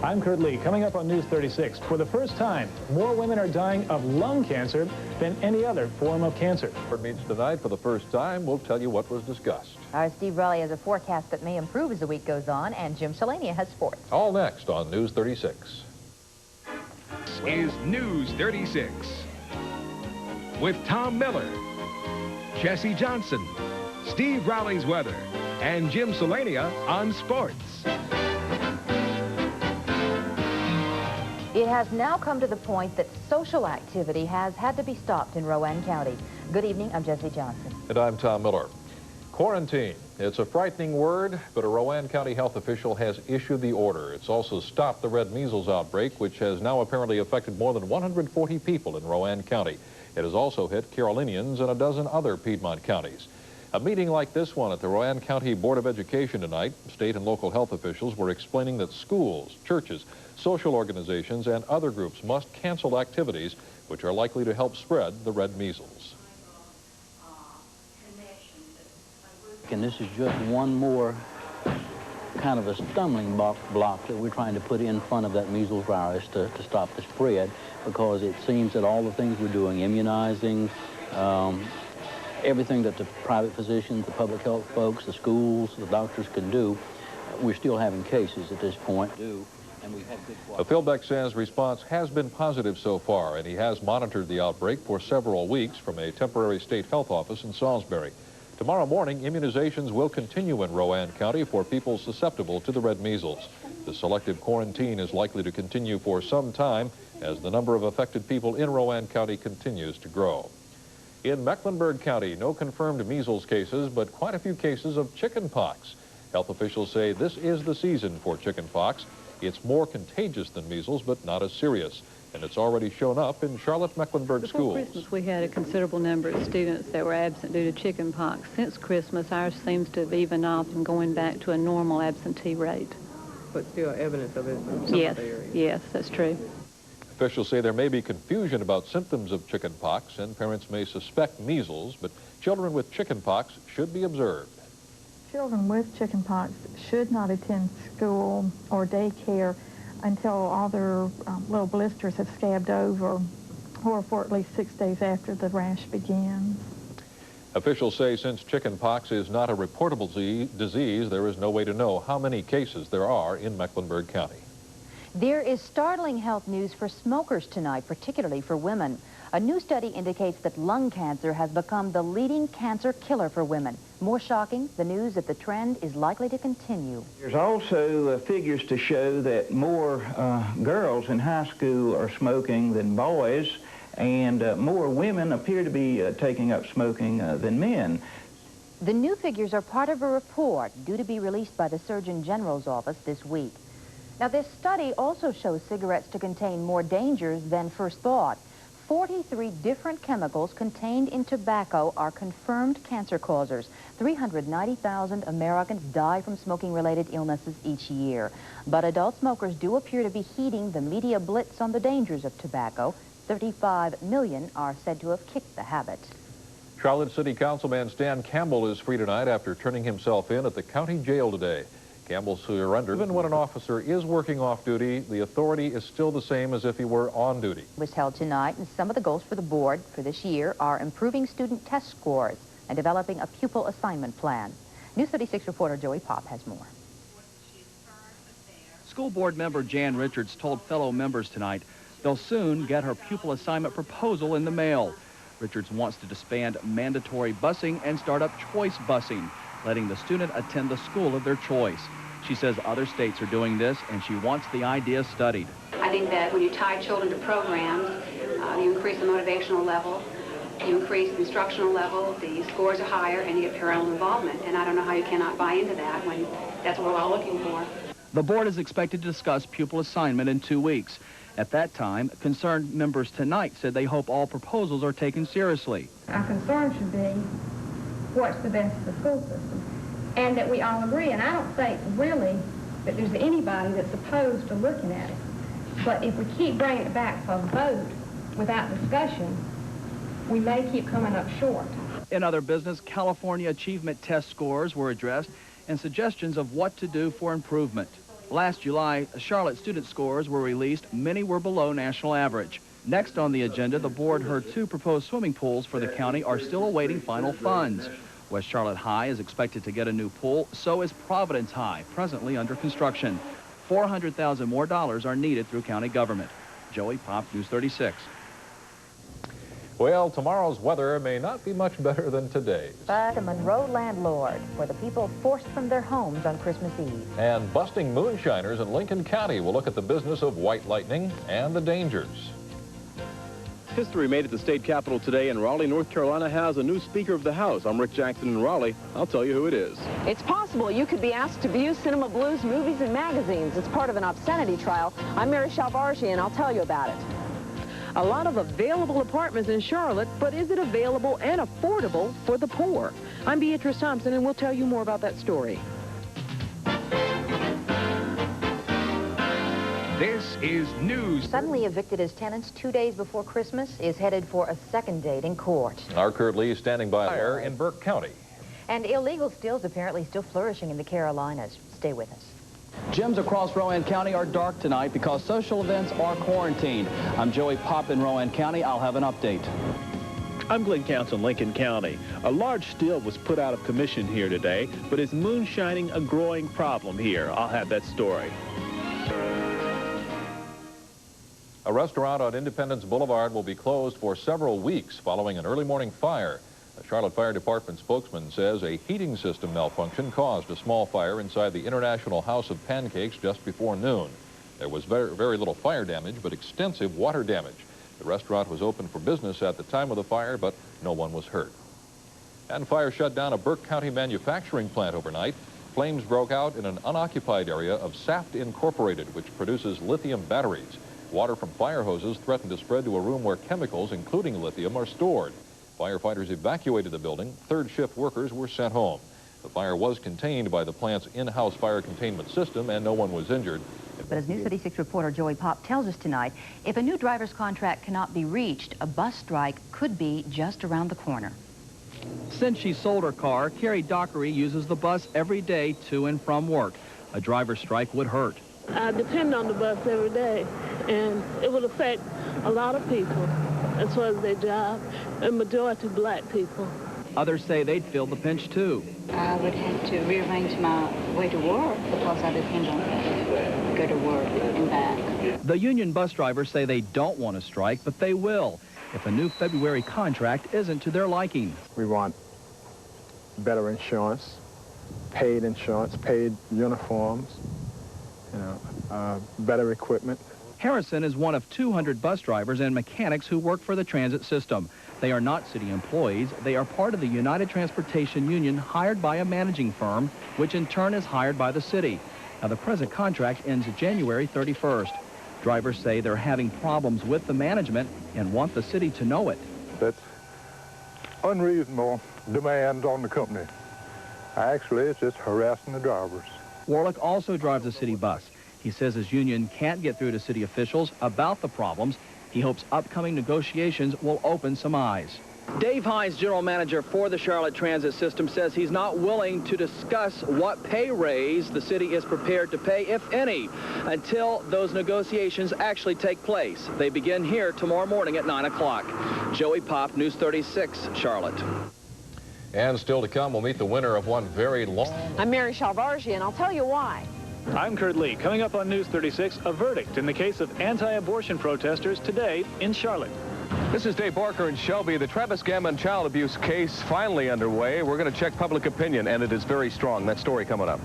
I'm Kurt Lee. Coming up on News 36, for the first time, more women are dying of lung cancer than any other form of cancer. Board meets tonight for the first time. We'll tell you what was discussed. Our Steve Raleigh has a forecast that may improve as the week goes on, and Jim Shalania has sports. All next on News 36. Is News 36 with Tom Miller, Jesse Johnson, Steve Rowley's weather, and Jim Shalania on sports. It has now come to the point that social activity has had to be stopped in Rowan County. Good evening, I'm Jesse Johnson. And I'm Tom Miller. Quarantine. It's a frightening word, but a Rowan County health official has issued the order. It's also stopped the red measles outbreak, which has now apparently affected more than 140 people in Rowan County. It has also hit Carolinians and a dozen other Piedmont counties. A meeting like this one at the Rowan County Board of Education tonight, state and local health officials were explaining that schools, churches, social organizations, and other groups must cancel activities which are likely to help spread the red measles. And this is just one more kind of a stumbling block that we're trying to put in front of that measles virus to stop the spread, because it seems that all the things we're doing, immunizing, everything that the private physicians, the public health folks, the schools, the doctors can do, we're still having cases at this point. Phil Beck says response has been positive so far, and he has monitored the outbreak for several weeks from a temporary state health office in Salisbury. Tomorrow morning, immunizations will continue in Rowan County for people susceptible to the red measles. The selective quarantine is likely to continue for some time as the number of affected people in Rowan County continues to grow. In Mecklenburg County, no confirmed measles cases, but quite a few cases of chicken pox. Health officials say this is the season for chicken pox. It's more contagious than measles, but not as serious. And it's already shown up in Charlotte Mecklenburg schools. Before Christmas, we had a considerable number of students that were absent due to chicken pox. Since Christmas, ours seems to have evened off and going back to a normal absentee rate. But still evidence of it in some of the areas. Yes, that's true. Officials say there may be confusion about symptoms of chicken pox, and parents may suspect measles, but children with chicken pox should be observed. Children with chicken pox should not attend school or daycare until all their little blisters have scabbed over or for at least 6 days after the rash begins. Officials say since chickenpox is not a reportable disease, there is no way to know how many cases there are in Mecklenburg County. There is startling health news for smokers tonight, particularly for women. A new study indicates that lung cancer has become the leading cancer killer for women. More shocking, the news that the trend is likely to continue. There's also figures to show that more girls in high school are smoking than boys, and more women appear to be taking up smoking than men. The new figures are part of a report due to be released by the Surgeon General's office this week. Now, this study also shows cigarettes to contain more dangers than first thought. 43 different chemicals contained in tobacco are confirmed cancer causers. 390,000 Americans die from smoking-related illnesses each year. But adult smokers do appear to be heeding the media blitz on the dangers of tobacco. 35 million are said to have kicked the habit. Charlotte City Councilman Stan Campbell is free tonight after turning himself in at the county jail today. Campbell's surrendered. Even when an officer is working off duty, the authority is still the same as if he were on duty. Was held tonight, and some of the goals for the board for this year are improving student test scores and developing a pupil assignment plan. News 36 reporter Joey Pop has more. School board member Jan Richards told fellow members tonight they'll soon get her pupil assignment proposal in the mail. Richards wants to disband mandatory busing and start up choice busing, letting the student attend the school of their choice. She says other states are doing this, and she wants the idea studied. I think that when you tie children to programs, you increase the motivational level, you increase the instructional level, the scores are higher, and you get parental involvement. And I don't know how you cannot buy into that when that's what we're all looking for. The board is expected to discuss pupil assignment in 2 weeks. At that time, concerned members tonight said they hope all proposals are taken seriously. Our concern should be what's the best for the school system, and that we all agree. And I don't think really that there's anybody that's opposed to looking at it. But if we keep bringing it back for a vote without discussion, we may keep coming up short. In other business, California achievement test scores were addressed and suggestions of what to do for improvement. Last July, Charlotte student scores were released. Many were below national average. Next on the agenda, the board heard 2 proposed swimming pools for the county are still awaiting final funds. West Charlotte High is expected to get a new pool, so is Providence High, presently under construction. $400,000 more are needed through county government. Joey Pop, News 36. Well, tomorrow's weather may not be much better than today's. But the Monroe landlord, where the people forced from their homes on Christmas Eve. And busting moonshiners in Lincoln County will look at the business of white lightning and the dangers. History made it to the state capitol today, and Raleigh, North Carolina has a new Speaker of the House. I'm Rick Jackson in Raleigh. I'll tell you who it is. It's possible you could be asked to view Cinema Blues movies and magazines. It's part of an obscenity trial. I'm Mary Shalvarji, and I'll tell you about it. A lot of available apartments in Charlotte, but is it available and affordable for the poor? I'm Beatrice Thompson, and we'll tell you more about that story. This is News. Suddenly evicted as tenants 2 days before Christmas is headed for a second date in court. Our Kurt Lee standing by there in Burke County. And illegal stills apparently still flourishing in the Carolinas. Stay with us. Gyms across Rowan County are dark tonight because social events are quarantined. I'm Joey Pop in Rowan County. I'll have an update. I'm Glenn Counts in Lincoln County. A large still was put out of commission here today, but is moonshining a growing problem here? I'll have that story. A restaurant on Independence Boulevard will be closed for several weeks following an early morning fire. A Charlotte Fire Department spokesman says a heating system malfunction caused a small fire inside the International House of Pancakes just before noon. There was very little fire damage, but extensive water damage. The restaurant was open for business at the time of the fire, but no one was hurt. And fire shut down a Burke County manufacturing plant overnight. Flames broke out in an unoccupied area of Saft Incorporated, which produces lithium batteries. Water from fire hoses threatened to spread to a room where chemicals, including lithium, are stored. Firefighters evacuated the building. Third shift workers were sent home. The fire was contained by the plant's in-house fire containment system, and no one was injured. But as News 36 reporter Joey Pop tells us tonight, if a new driver's contract cannot be reached, a bus strike could be just around the corner. Since she sold her car, Carrie Dockery uses the bus every day to and from work. A driver's strike would hurt. I depend on the bus every day. and it will affect a lot of people as far as their job, and majority black people. Others say they'd feel the pinch, too. I would have to rearrange my way to work because I depend on that to go to work and back. The union bus drivers say they don't want to strike, but they will if a new February contract isn't to their liking. We want better insurance, paid uniforms, better equipment. Harrison is one of 200 bus drivers and mechanics who work for the transit system. They are not city employees. They are part of the United Transportation Union hired by a managing firm, which in turn is hired by the city. Now, the present contract ends January 31st. Drivers say they're having problems with the management and want the city to know it. That's unreasonable demand on the company. Actually, it's just harassing the drivers. Warlick also drives a city bus. He says his union can't get through to city officials about the problems. He hopes upcoming negotiations will open some eyes. Dave Hines, general manager for the Charlotte Transit System, says he's not willing to discuss what pay raise the city is prepared to pay, if any, until those negotiations actually take place. They begin here tomorrow morning at 9 o'clock. Joey Pop, News 36, Charlotte. And still to come, we'll meet the winner of one very long... I'm Mary Shalvarji, and I'll tell you why. I'm Kurt Lee. Coming up on News 36, a verdict in the case of anti-abortion protesters today in Charlotte. This is Dave Barker in Shelby. The Travis Gammon child abuse case finally underway. We're going to check public opinion, and it is very strong. That story coming up.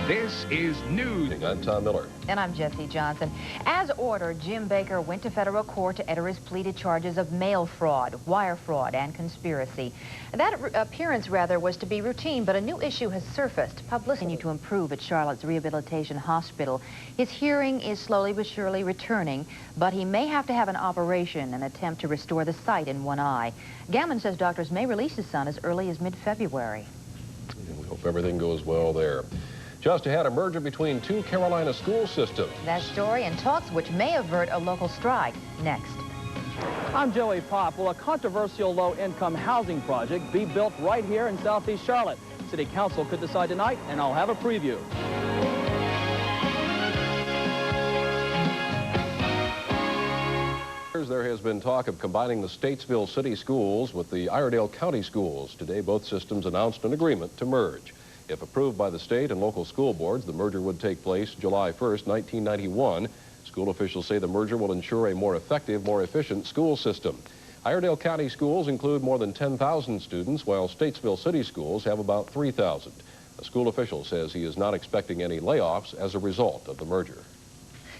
This is News. I'm Tom Miller. And I'm Jesse Johnson. As ordered, Jim Baker went to federal court to enter his pleaded charges of mail fraud, wire fraud, and conspiracy. That appearance, was to be routine, but a new issue has surfaced. Publicity to improve at Charlotte's Rehabilitation Hospital. His hearing is slowly but surely returning, but he may have to have an operation, an attempt to restore the sight in one eye. Gammon says doctors may release his son as early as mid-February. We hope everything goes well there. Just ahead, a merger between two Carolina school systems. That story and talks which may avert a local strike. Next. I'm Joey Pop. Will a controversial low-income housing project be built right here in Southeast Charlotte? City Council could decide tonight, and I'll have a preview. There has been talk of combining the Statesville City Schools with the Iredell County Schools. Today, both systems announced an agreement to merge. If approved by the state and local school boards, the merger would take place July 1st, 1991. School officials say the merger will ensure a more effective, more efficient school system. Iredell County schools include more than 10,000 students, while Statesville City Schools have about 3,000. A school official says he is not expecting any layoffs as a result of the merger.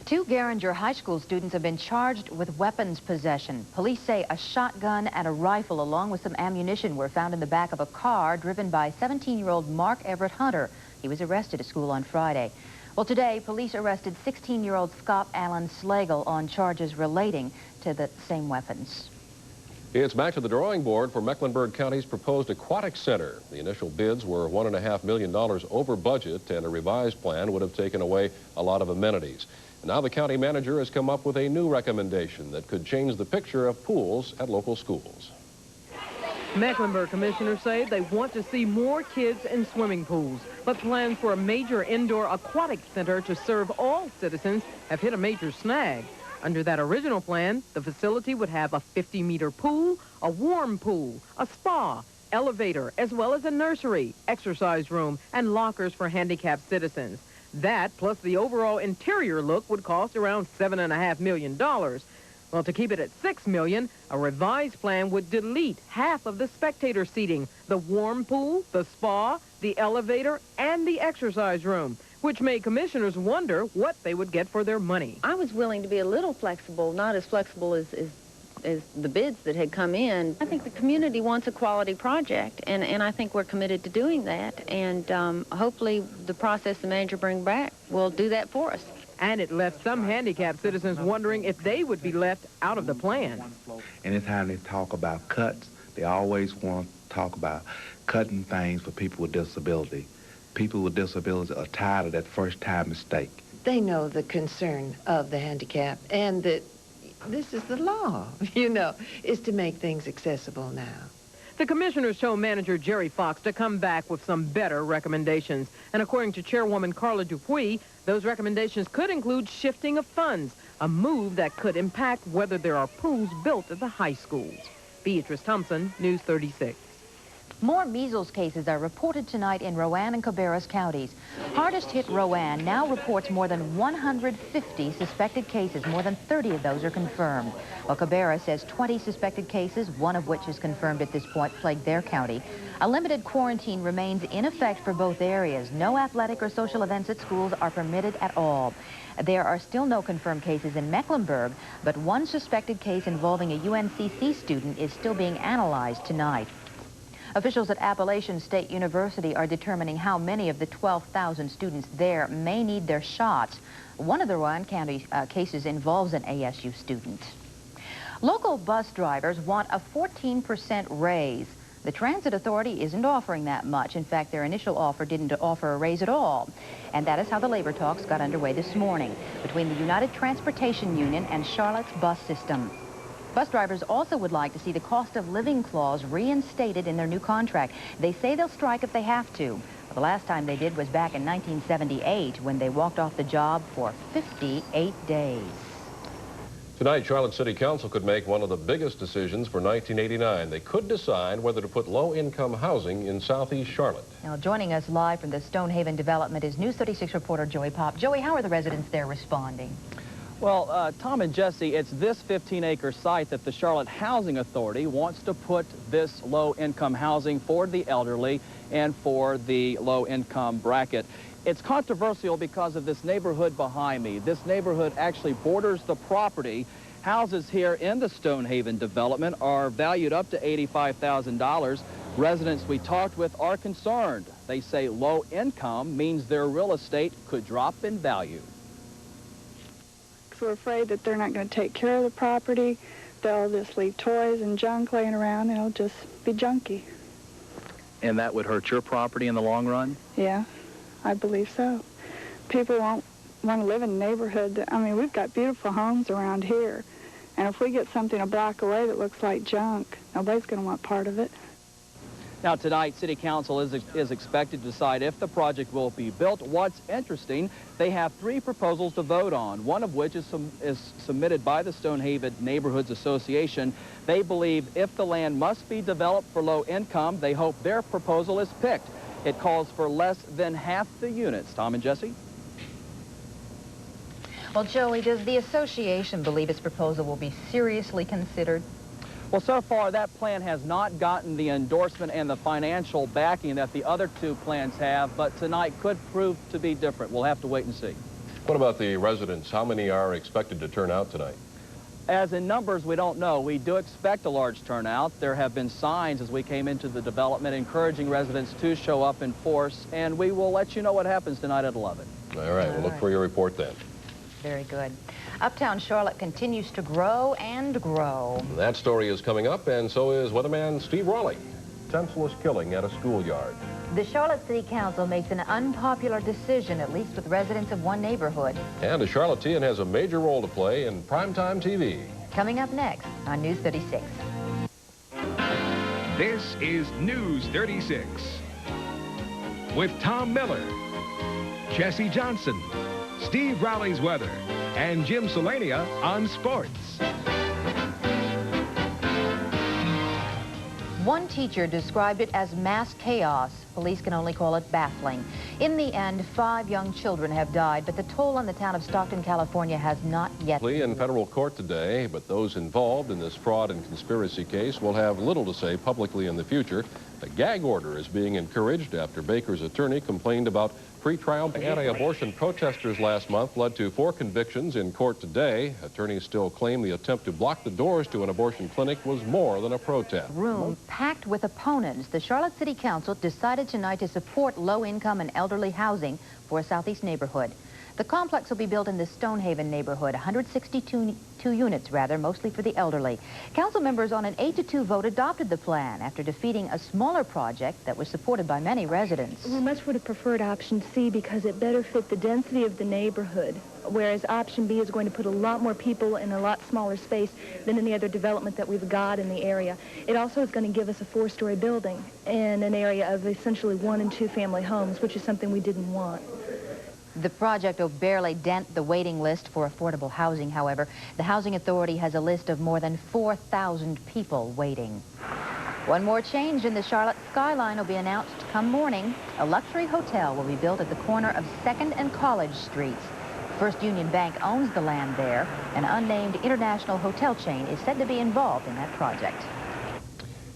Two Garinger High School students have been charged with weapons possession. Police say a shotgun and a rifle along with some ammunition were found in the back of a car driven by 17-year-old Mark Everett Hunter. He was arrested at school on Friday. Well, today, police arrested 16-year-old Scott Allen Slagle on charges relating to the same weapons. It's back to the drawing board for Mecklenburg County's proposed Aquatic Center. The initial bids were $1.5 million over budget, and a revised plan would have taken away a lot of amenities. Now the county manager has come up with a new recommendation that could change the picture of pools at local schools. Mecklenburg commissioners say they want to see more kids in swimming pools, but plans for a major indoor aquatic center to serve all citizens have hit a major snag. Under that original plan, the facility would have a 50-meter pool, a warm pool, a spa, elevator, as well as a nursery, exercise room, and lockers for handicapped citizens. That, plus the overall interior look, would cost around $7.5 million. Well, to keep it at $6 million, a revised plan would delete half of the spectator seating, the warm pool, the spa, the elevator, and the exercise room, which made commissioners wonder what they would get for their money. I was willing to be a little flexible, not as flexible as the bids that had come in. I think the community wants a quality project, and I think we're committed to doing that. And hopefully the process the manager brings back will do that for us. And it left some handicapped citizens wondering if they would be left out of the plan. Anytime they talk about cuts, they always want to talk about cutting things for people with disability. People with disabilities are tired of that first-time mistake. They know the concern of the handicapped, and that this is the law, is to make things accessible now. The commissioners told manager Jerry Fox to come back with some better recommendations. And according to Chairwoman Carla Dupuy, Those recommendations could include shifting of funds, a move that could impact whether there are pools built at the high schools. Beatrice Thompson, News 36. More measles cases are reported tonight in Rowan and Cabarrus counties. Hardest hit Rowan now reports more than 150 suspected cases. More than 30 of those are confirmed. While Cabarrus says 20 suspected cases, one of which is confirmed at this point, plagued their county. A limited quarantine remains in effect for both areas. No athletic or social events at schools are permitted at all. There are still no confirmed cases in Mecklenburg, but one suspected case involving a UNCC student is still being analyzed tonight. Officials at Appalachian State University are determining how many of the 12,000 students there may need their shots. One of the Rowan County cases involves an ASU student. Local bus drivers want a 14% raise. The Transit Authority isn't offering that much. In fact, their initial offer didn't offer a raise at all. And that is how the labor talks got underway this morning between the United Transportation Union and Charlotte's bus system. Bus drivers also would like to see the cost of living clause reinstated in their new contract. They say they'll strike if they have to. The last time they did was back in 1978 when they walked off the job for 58 days. Tonight, Charlotte City Council could make one of the biggest decisions for 1989. They could decide whether to put low-income housing in southeast Charlotte. Now, joining us live from the Stonehaven development is News 36 reporter Joey Pop. Joey, how are the residents there responding? Well, Tom and Jesse, it's this 15-acre site that the Charlotte Housing Authority wants to put this low-income housing for the elderly and for the low-income bracket. It's controversial because of this neighborhood behind me. This neighborhood actually borders the property. Houses here in the Stonehaven development are valued up to $85,000. Residents we talked with are concerned. They say low income means their real estate could drop in value. We're afraid that they're not going to take care of the property. They'll just leave toys and junk laying around, and it'll just be junky. And that would hurt your property in the long run? Yeah, I believe so. People won't want to live in a neighborhood that, I mean, we've got beautiful homes around here. And if we get something a block away that looks like junk, nobody's going to want part of it. Now, tonight, City Council is expected to decide if the project will be built. What's interesting, they have 3 proposals to vote on, one of which is submitted by the Stonehaven Neighborhoods Association. They believe if the land must be developed for low income, they hope their proposal is picked. It calls for less than half the units. Tom and Jesse? Well, Joey, does the association believe its proposal will be seriously considered? Well, so far, that plan has not gotten the endorsement and the financial backing that the other 2 plans have, but tonight could prove to be different. We'll have to wait and see. What about the residents? How many are expected to turn out tonight? As in numbers, we don't know. We do expect a large turnout. There have been signs as we came into the development encouraging residents to show up in force, and we will let you know what happens tonight at 11. All right, we'll look for your report then. Very good. Uptown Charlotte continues to grow and grow. That story is coming up, and so is weatherman Steve Raleigh. Senseless killing at a schoolyard. The Charlotte City Council makes an unpopular decision, at least with residents of one neighborhood. And a Charlottean has a major role to play in primetime TV. Coming up next on News 36. This is News 36 with Tom Miller, Jesse Johnson, Steve Raleigh's weather, and Jim Selania on sports. One teacher described it as mass chaos. Police can only call it baffling. In the end, 5 young children have died, but the toll on the town of Stockton, California has not yet. In federal court today, but those involved in this fraud and conspiracy case will have little to say publicly in the future. A gag order is being encouraged after Baker's attorney complained about pre-trial anti-abortion protesters last month led to 4 convictions in court today. Attorneys still claim the attempt to block the doors to an abortion clinic was more than a protest. Room packed with opponents. The Charlotte City Council decided tonight to support low-income and elderly housing for a southeast neighborhood. The complex will be built in the Stonehaven neighborhood, 162 units, mostly for the elderly. Council members on an 8-2 vote adopted the plan after defeating a smaller project that was supported by many residents. We much would have preferred option C because it better fit the density of the neighborhood, whereas option B is going to put a lot more people in a lot smaller space than any other development that we've got in the area. It also is going to give us a 4-story building in an area of essentially 1- and 2-family homes, which is something we didn't want. The project will barely dent the waiting list for affordable housing, however. The Housing Authority has a list of more than 4,000 people waiting. One more change in the Charlotte skyline will be announced come morning. A luxury hotel will be built at the corner of 2nd and College Streets. First Union Bank owns the land there. An unnamed international hotel chain is said to be involved in that project.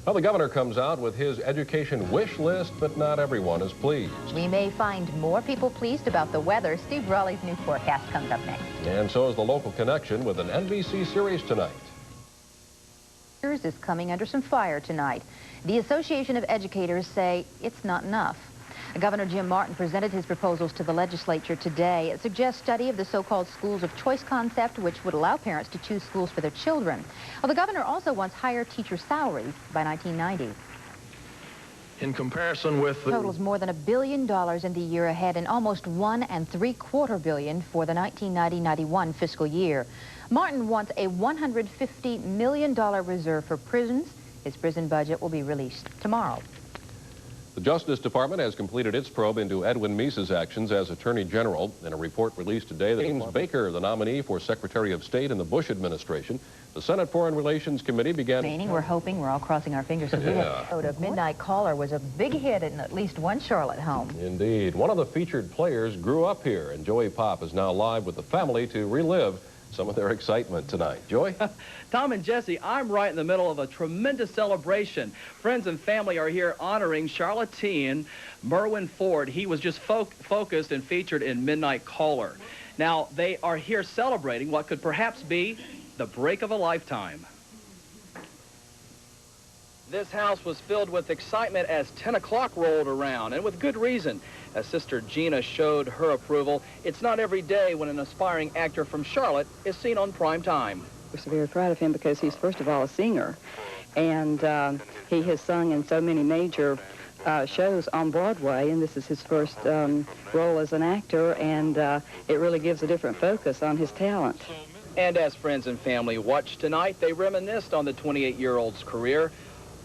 Well, the governor comes out with his education wish list, but not everyone is pleased. We may find more people pleased about the weather. Steve Raleig's new forecast comes up next. And so is the local connection with an NBC series tonight. Is coming under some fire tonight. The Association of Educators say it's not enough. Governor Jim Martin presented his proposals to the legislature today. It suggests study of the so-called schools of choice concept, which would allow parents to choose schools for their children. Well, the governor also wants higher teacher salaries by 1990. In comparison with the... Totals more than $1 billion in the year ahead and almost $1.75 billion for the 1990-91 fiscal year. Martin wants a $150 million reserve for prisons. His prison budget will be released tomorrow. The Justice Department has completed its probe into Edwin Meese's actions as Attorney General. In a report released today, that James Baker, the nominee for Secretary of State in the Bush administration, the Senate Foreign Relations Committee began... We're hoping, we're all crossing our fingers. The Midnight Caller was a big hit in at least one Charlotte home. Indeed. One of the featured players grew up here, and Joey Pop is now live with the family to relive some of their excitement tonight. Joy? Tom and Jesse, I'm right in the middle of a tremendous celebration. Friends and family are here honoring Charlottean Merwin Ford. He was just focused and featured in Midnight Caller. Now, they are here celebrating what could perhaps be the break of a lifetime. This house was filled with excitement as 10 o'clock rolled around, and with good reason. As Sister Gina showed her approval, it's not every day when an aspiring actor from Charlotte is seen on prime time. We're very proud of him because he's, first of all, a singer, and he has sung in so many major shows on Broadway, and this is his first role as an actor, and it really gives a different focus on his talent. And as friends and family watched tonight, they reminisced on the 28-year-old's career.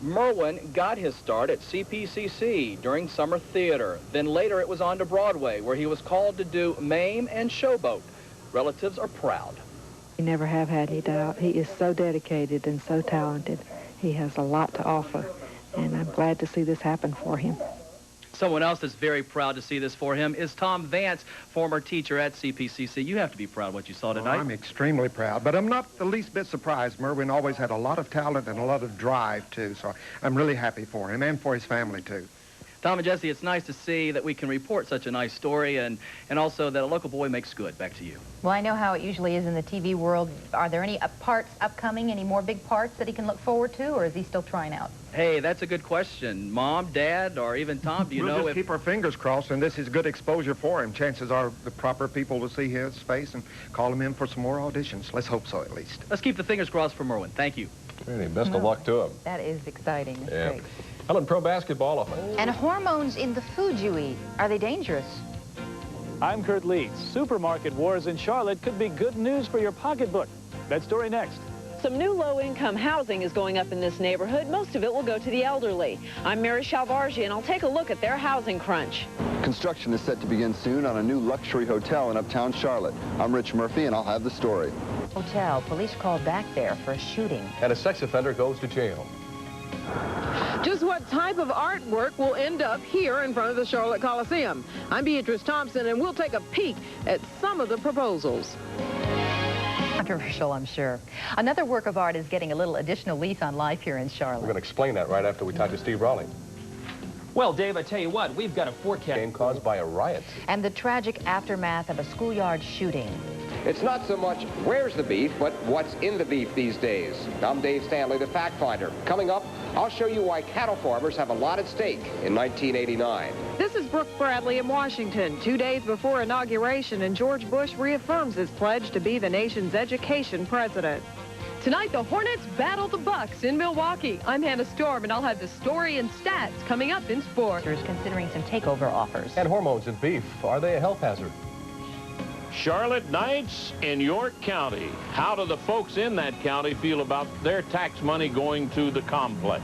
Merwin got his start at CPCC during summer theater. Then later it was on to Broadway, where he was called to do Mame and Showboat. Relatives are proud. We never have had any doubt. He is so dedicated and so talented. He has a lot to offer, and I'm glad to see this happen for him. Someone else that's very proud to see this for him is Tom Vance, former teacher at CPCC. You have to be proud of what you saw tonight. Well, I'm extremely proud, but I'm not the least bit surprised. Merwin always had a lot of talent and a lot of drive, too, so I'm really happy for him and for his family, too. Tom and Jesse, it's nice to see that we can report such a nice story and also that a local boy makes good. Back to you. Well, I know how it usually is in the TV world. Are there any parts upcoming, any more big parts that he can look forward to, or is he still trying out? Hey, that's a good question. Mom, Dad, or even Tom, do you know We'll if... just keep our fingers crossed, and this is good exposure for him. Chances are the proper people will see his face and call him in for some more auditions. Let's hope so, at least. Let's keep the fingers crossed for Merwin. Thank you. Really, best of luck to him. That is exciting. It's great. Helen, pro basketball. And hormones in the food you eat, are they dangerous? I'm Kurt Leeds. Supermarket wars in Charlotte could be good news for your pocketbook. That story next. Some new low-income housing is going up in this neighborhood. Most of it will go to the elderly. I'm Mary Shalvarji, and I'll take a look at their housing crunch. Construction is set to begin soon on a new luxury hotel in uptown Charlotte. I'm Rich Murphy, and I'll have the story. Hotel. Police called back there for a shooting. And a sex offender goes to jail. Just what type of artwork will end up here in front of the Charlotte Coliseum? I'm Beatrice Thompson, and we'll take a peek at some of the proposals. Controversial, I'm sure. Another work of art is getting a little additional lease on life here in Charlotte. We're going to explain that right after we talk to Steve Raleigh. Well, Dave, I tell you what, we've got a forecast caused by a riot. And the tragic aftermath of a schoolyard shooting. It's not so much where's the beef, but what's in the beef these days. I'm Dave Stanley, the fact finder. Coming up, I'll show you why cattle farmers have a lot at stake in 1989. This is Brooke Bradley in Washington, 2 days before inauguration, and George Bush reaffirms his pledge to be the nation's education president. Tonight, the Hornets battle the Bucks in Milwaukee. I'm Hannah Storm, and I'll have the story and stats coming up in sports. Considering some takeover offers. And hormones in beef, are they a health hazard? Charlotte Nights in York County. How do the folks in that county feel about their tax money going to the complex?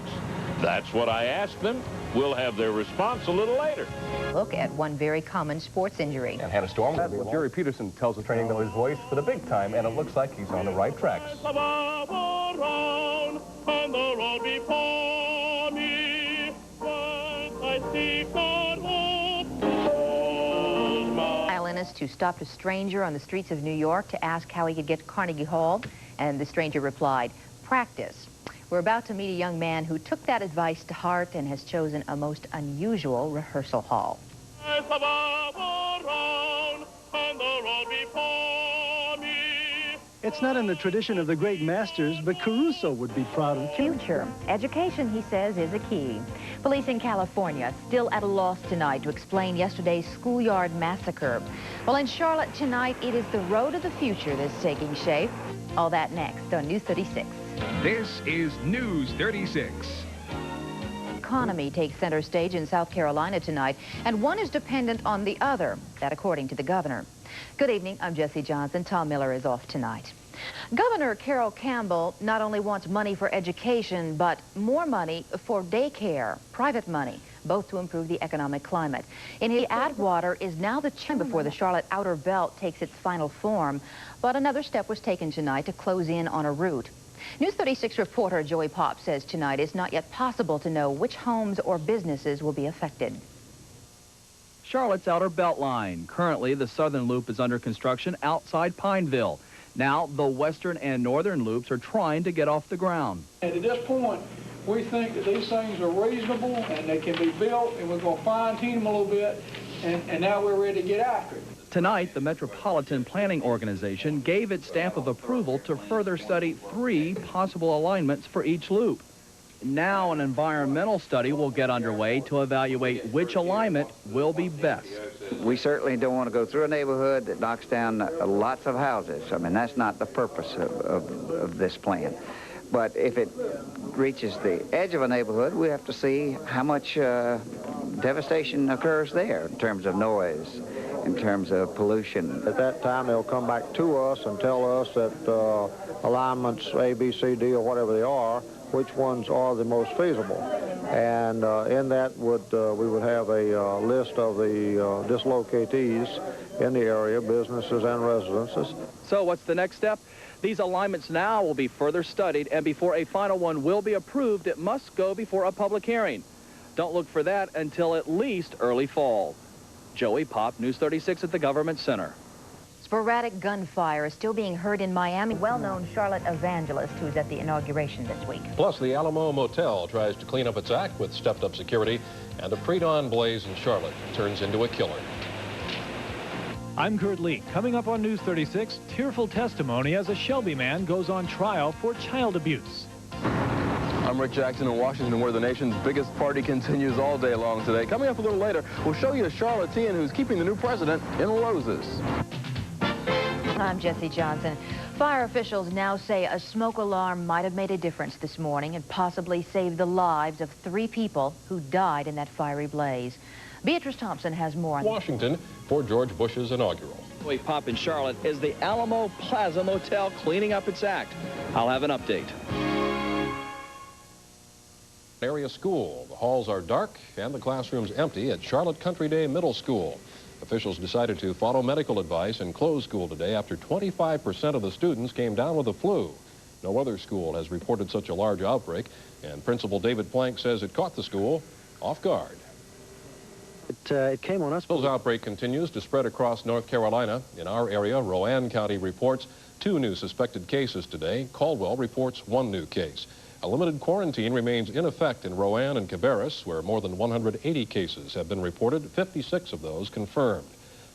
That's what I asked them. We'll have their response a little later. Look at one very common sports injury. And had a storm. Well, Jerry Peterson tells us training, though, his voice for the big time, and it looks like he's on the right tracks. Violinist who stopped a stranger on the streets of New York to ask how he could get to Carnegie Hall, and the stranger replied, "Practice." We're about to meet a young man who took that advice to heart and has chosen a most unusual rehearsal hall. It's not in the tradition of the great masters, but Caruso would be proud of it. Future. Education, he says, is a key. Police in California still at a loss tonight to explain yesterday's schoolyard massacre. Well, in Charlotte tonight, it is the road of the future that's taking shape. All that next on News 36. This is News 36. Economy takes center stage in South Carolina tonight, and one is dependent on the other, that according to the governor. Good evening, I'm Jessie Johnson. Tom Miller is off tonight. Governor Carol Campbell not only wants money for education, but more money for daycare, private money, both to improve the economic climate. In his Atwater is now the chain before the Charlotte Outer Belt takes its final form, but another step was taken tonight to close in on a route. News 36 reporter Joey Pop says tonight it's not yet possible to know which homes or businesses will be affected. Charlotte's Outer Belt Line. Currently, the southern loop is under construction outside Pineville. Now, the western and northern loops are trying to get off the ground. And at this point, we think that these things are reasonable and they can be built, and we're going to fine-tune them a little bit, and now we're ready to get after it. Tonight, the Metropolitan Planning Organization gave its stamp of approval to further study 3 possible alignments for each loop. Now an environmental study will get underway to evaluate which alignment will be best. We certainly don't want to go through a neighborhood that knocks down lots of houses. I mean, that's not the purpose of this plan. But if it reaches the edge of a neighborhood, we have to see how much devastation occurs there in terms of noise, in terms of pollution. At that time, they'll come back to us and tell us that alignments A, B, C, D, or whatever they are, which ones are the most feasible. And in that, we would have a list of the dislocatees in the area, businesses and residences. So what's the next step? These alignments now will be further studied, and before a final one will be approved, it must go before a public hearing. Don't look for that until at least early fall. Joey Pop, News 36 at the Government Center. Sporadic gunfire is still being heard in Miami. Well-known Charlotte evangelist who was at the inauguration this week. Plus, the Alamo Motel tries to clean up its act with stepped-up security, and a pre-dawn blaze in Charlotte turns into a killer. I'm Kurt Lee. Coming up on News 36, tearful testimony as a Shelby man goes on trial for child abuse. I'm Rick Jackson in Washington, where the nation's biggest party continues all day long today. Coming up a little later, we'll show you a Charlottean who's keeping the new president in roses. I'm Jessie Johnson. Fire officials now say a smoke alarm might have made a difference this morning and possibly saved the lives of 3 people who died in that fiery blaze. Beatrice Thompson has more on Washington for George Bush's inaugural. Joey Pop in Charlotte is the Alamo Plaza Motel cleaning up its act. I'll have an update. Area school. The halls are dark and the classrooms empty at Charlotte Country Day Middle School. Officials decided to follow medical advice and close school today after 25% of the students came down with the flu. No other school has reported such a large outbreak, and Principal David Plank says it caught the school off guard. It came on us. Measles outbreak continues to spread across North Carolina. In our area, Rowan County reports 2 new suspected cases today. Caldwell reports 1 new case. A limited quarantine remains in effect in Rowan and Cabarrus, where more than 180 cases have been reported, 56 of those confirmed.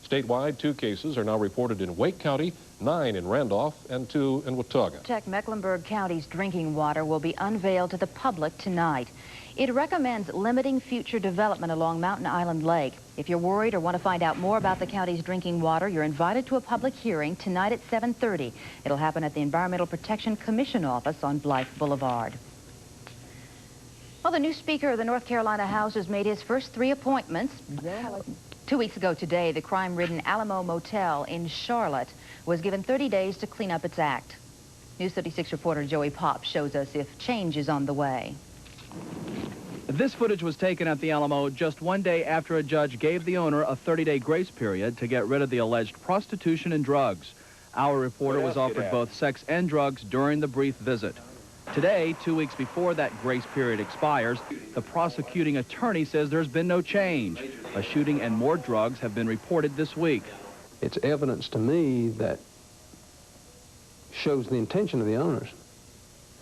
Statewide, 2 cases are now reported in Wake County, 9 in Randolph, and 2 in Watauga. Mecklenburg County's drinking water will be unveiled to the public tonight. It recommends limiting future development along Mountain Island Lake. If you're worried or want to find out more about the county's drinking water, you're invited to a public hearing tonight at 7:30. It'll happen at the Environmental Protection Commission office on Blythe Boulevard. Well, the new Speaker of the North Carolina House has made his first 3 appointments. 2 weeks ago today, the crime-ridden Alamo Motel in Charlotte was given 30 days to clean up its act. News 36 reporter Joey Pop shows us if change is on the way. This footage was taken at the Alamo just one day after a judge gave the owner a 30-day grace period to get rid of the alleged prostitution and drugs. Our reporter was offered both sex and drugs during the brief visit. Today, 2 weeks before that grace period expires, the prosecuting attorney says there's been no change. A shooting and more drugs have been reported this week. It's evidence to me that shows the intention of the owners.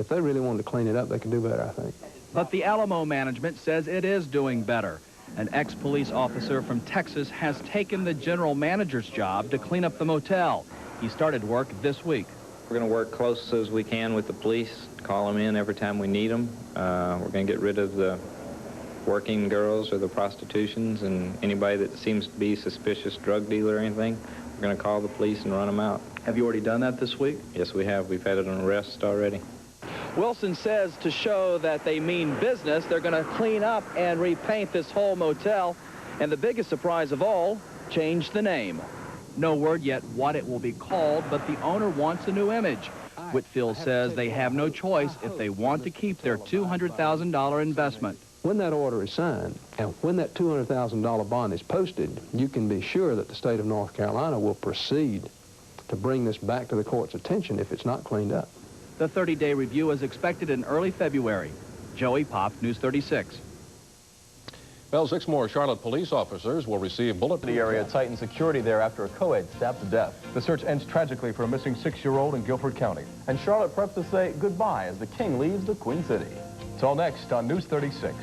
If they really wanted to clean it up, they could do better, I think. But the Alamo management says it is doing better. An ex-police officer from Texas has taken the general manager's job to clean up the motel. He started work this week. We're going to work close as we can with the police, call them in every time we need them. We're going to get rid of the working girls or the prostitutions and anybody that seems to be suspicious drug dealer or anything. We're going to call the police and run them out. Have you already done that this week? Yes, we have. We've had an arrest already. Wilson says to show that they mean business, they're going to clean up and repaint this whole motel. And the biggest surprise of all, change the name. No word yet what it will be called, but the owner wants a new image. Whitfield says they have no choice if they want to keep their $200,000 investment. When that order is signed and when that $200,000 bond is posted, you can be sure that the state of North Carolina will proceed to bring this back to the court's attention if it's not cleaned up. The 30-day review is expected in early February. Joey Pop, News 36. Well, 6 more Charlotte police officers will receive bulletin. The area tightened security there after a co-ed stabbed to death. The search ends tragically for a missing 6-year-old in Guilford County. And Charlotte preps to say goodbye as the king leaves the Queen City. It's all next on News 36.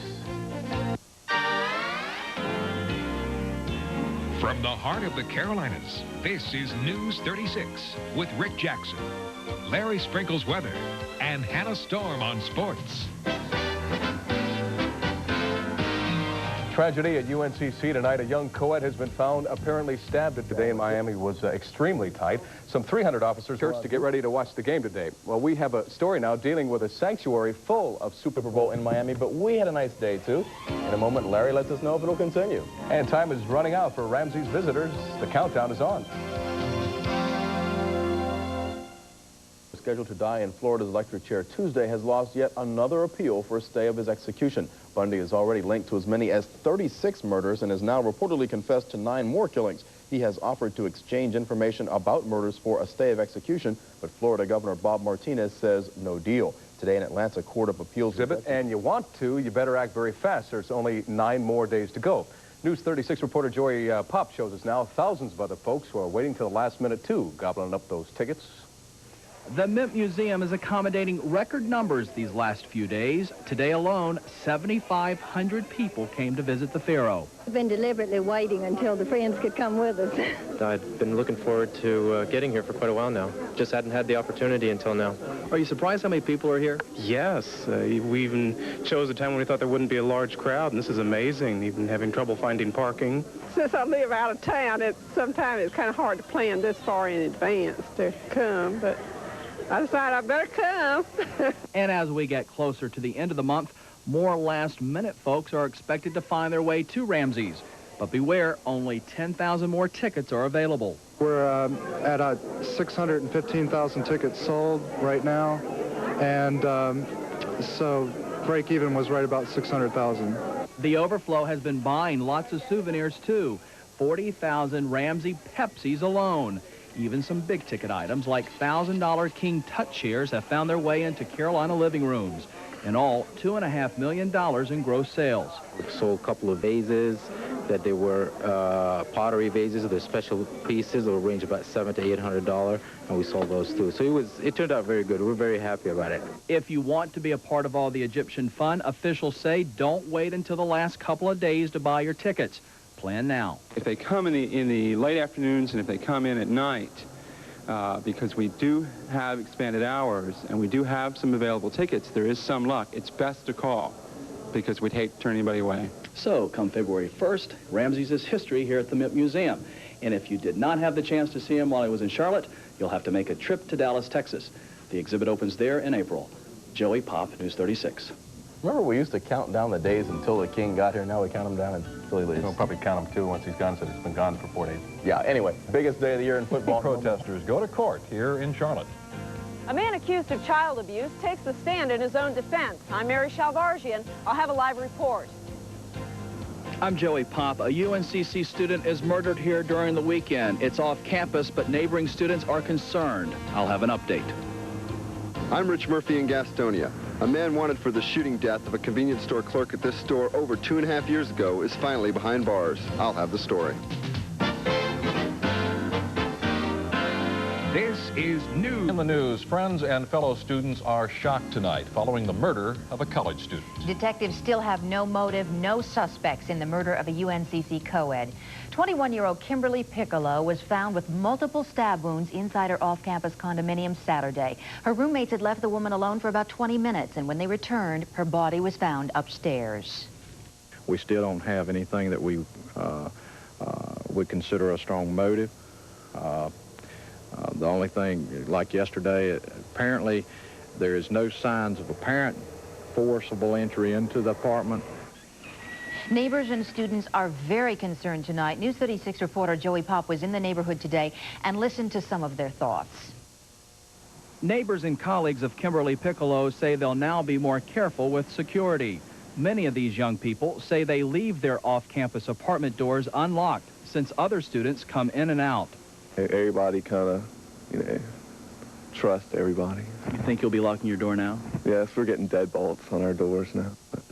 From the heart of the Carolinas, this is News 36 with Rick Jackson, Larry Sprinkles weather, and Hannah Storm on sports. Tragedy at UNCC tonight. A young co-ed has been found apparently stabbed. Today in Miami was extremely tight. Some 300 officers to get ready to watch the game today. Well, we have a story now dealing with a sanctuary full of Super Bowl in Miami, but we had a nice day too. In a moment, Larry lets us know if it'll continue. And time is running out for Ramses visitors. The countdown is on. Scheduled to die in Florida's electric chair Tuesday has lost yet another appeal for a stay of his execution. Bundy is already linked to as many as 36 murders and has now reportedly confessed to 9 more killings. He has offered to exchange information about murders for a stay of execution, but Florida Governor Bob Martinez says no deal. Today in Atlanta, Court of Appeals exhibit, and you want to, you better act very fast. There's only 9 more days to go. News 36 reporter Joey Pop shows us now thousands of other folks who are waiting till the last minute too, gobbling up those tickets. The Mint Museum is accommodating record numbers these last few days. Today alone, 7,500 people came to visit the Pharaoh. We've been deliberately waiting until the friends could come with us. I've been looking forward to getting here for quite a while now. Just hadn't had the opportunity until now. Are you surprised how many people are here? Yes. We even chose a time when we thought there wouldn't be a large crowd, and this is amazing. Even having trouble finding parking. Since I live out of town, sometimes it's kind of hard to plan this far in advance to come, but I decided I better come. And as we get closer to the end of the month, more last-minute folks are expected to find their way to Ramses. But beware, only 10,000 more tickets are available. We're at 615,000 tickets sold right now, and so break-even was right about 600,000. The overflow has been buying lots of souvenirs, too. 40,000 Ramsey Pepsis alone. Even some big-ticket items like $1,000 King Tut chairs have found their way into Carolina living rooms. In all, $2.5 million in gross sales. We've sold a couple of vases that they were pottery vases. They're special pieces. They'll range about $700 to $800, and we sold those too. So it turned out very good. We're very happy about it. If you want to be a part of all the Egyptian fun, officials say don't wait until the last couple of days to buy your tickets. Plan now. If they come in the late afternoons and if they come in at night, because we do have expanded hours and we do have some available tickets, there is some luck. It's best to call because we'd hate to turn anybody away. So, come February 1st, Ramses is history here at the Mint Museum. And if you did not have the chance to see him while he was in Charlotte, you'll have to make a trip to Dallas, Texas. The exhibit opens there in April. Joey Pop, News 36. Remember we used to count down the days until the king got here. Now we count them down until he leaves. We'll probably count them too once he's gone, since he's been gone for 4 days. Yeah, anyway, biggest day of the year in football. Protesters go to court here in Charlotte. A man accused of child abuse takes the stand in his own defense. I'm Mary Shalvarzian. I'll have a live report. I'm Joey Pop. A UNCC student is murdered here during the weekend. It's off campus, but neighboring students are concerned. I'll have an update. I'm Rich Murphy in Gastonia. A man wanted for the shooting death of a convenience store clerk at this store over 2.5 years ago is finally behind bars. I'll have the story. This is news. In the news, friends and fellow students are shocked tonight following the murder of a college student. Detectives still have no motive, no suspects in the murder of a UNCC co-ed. 21-year-old Kimberly Piccolo was found with multiple stab wounds inside her off-campus condominium Saturday. Her roommates had left the woman alone for about 20 minutes, and when they returned, her body was found upstairs. We still don't have anything that we would consider a strong motive. The only thing, like yesterday, apparently there is no signs of apparent forcible entry into the apartment. Neighbors and students are very concerned tonight. News 36 reporter Joey Pop was in the neighborhood today and listened to some of their thoughts. Neighbors and colleagues of Kimberly Piccolo say they'll now be more careful with security. Many of these young people say they leave their off-campus apartment doors unlocked since other students come in and out. Everybody kind of, trust everybody. You think you'll be locking your door now? Yes, we're getting deadbolts on our doors now.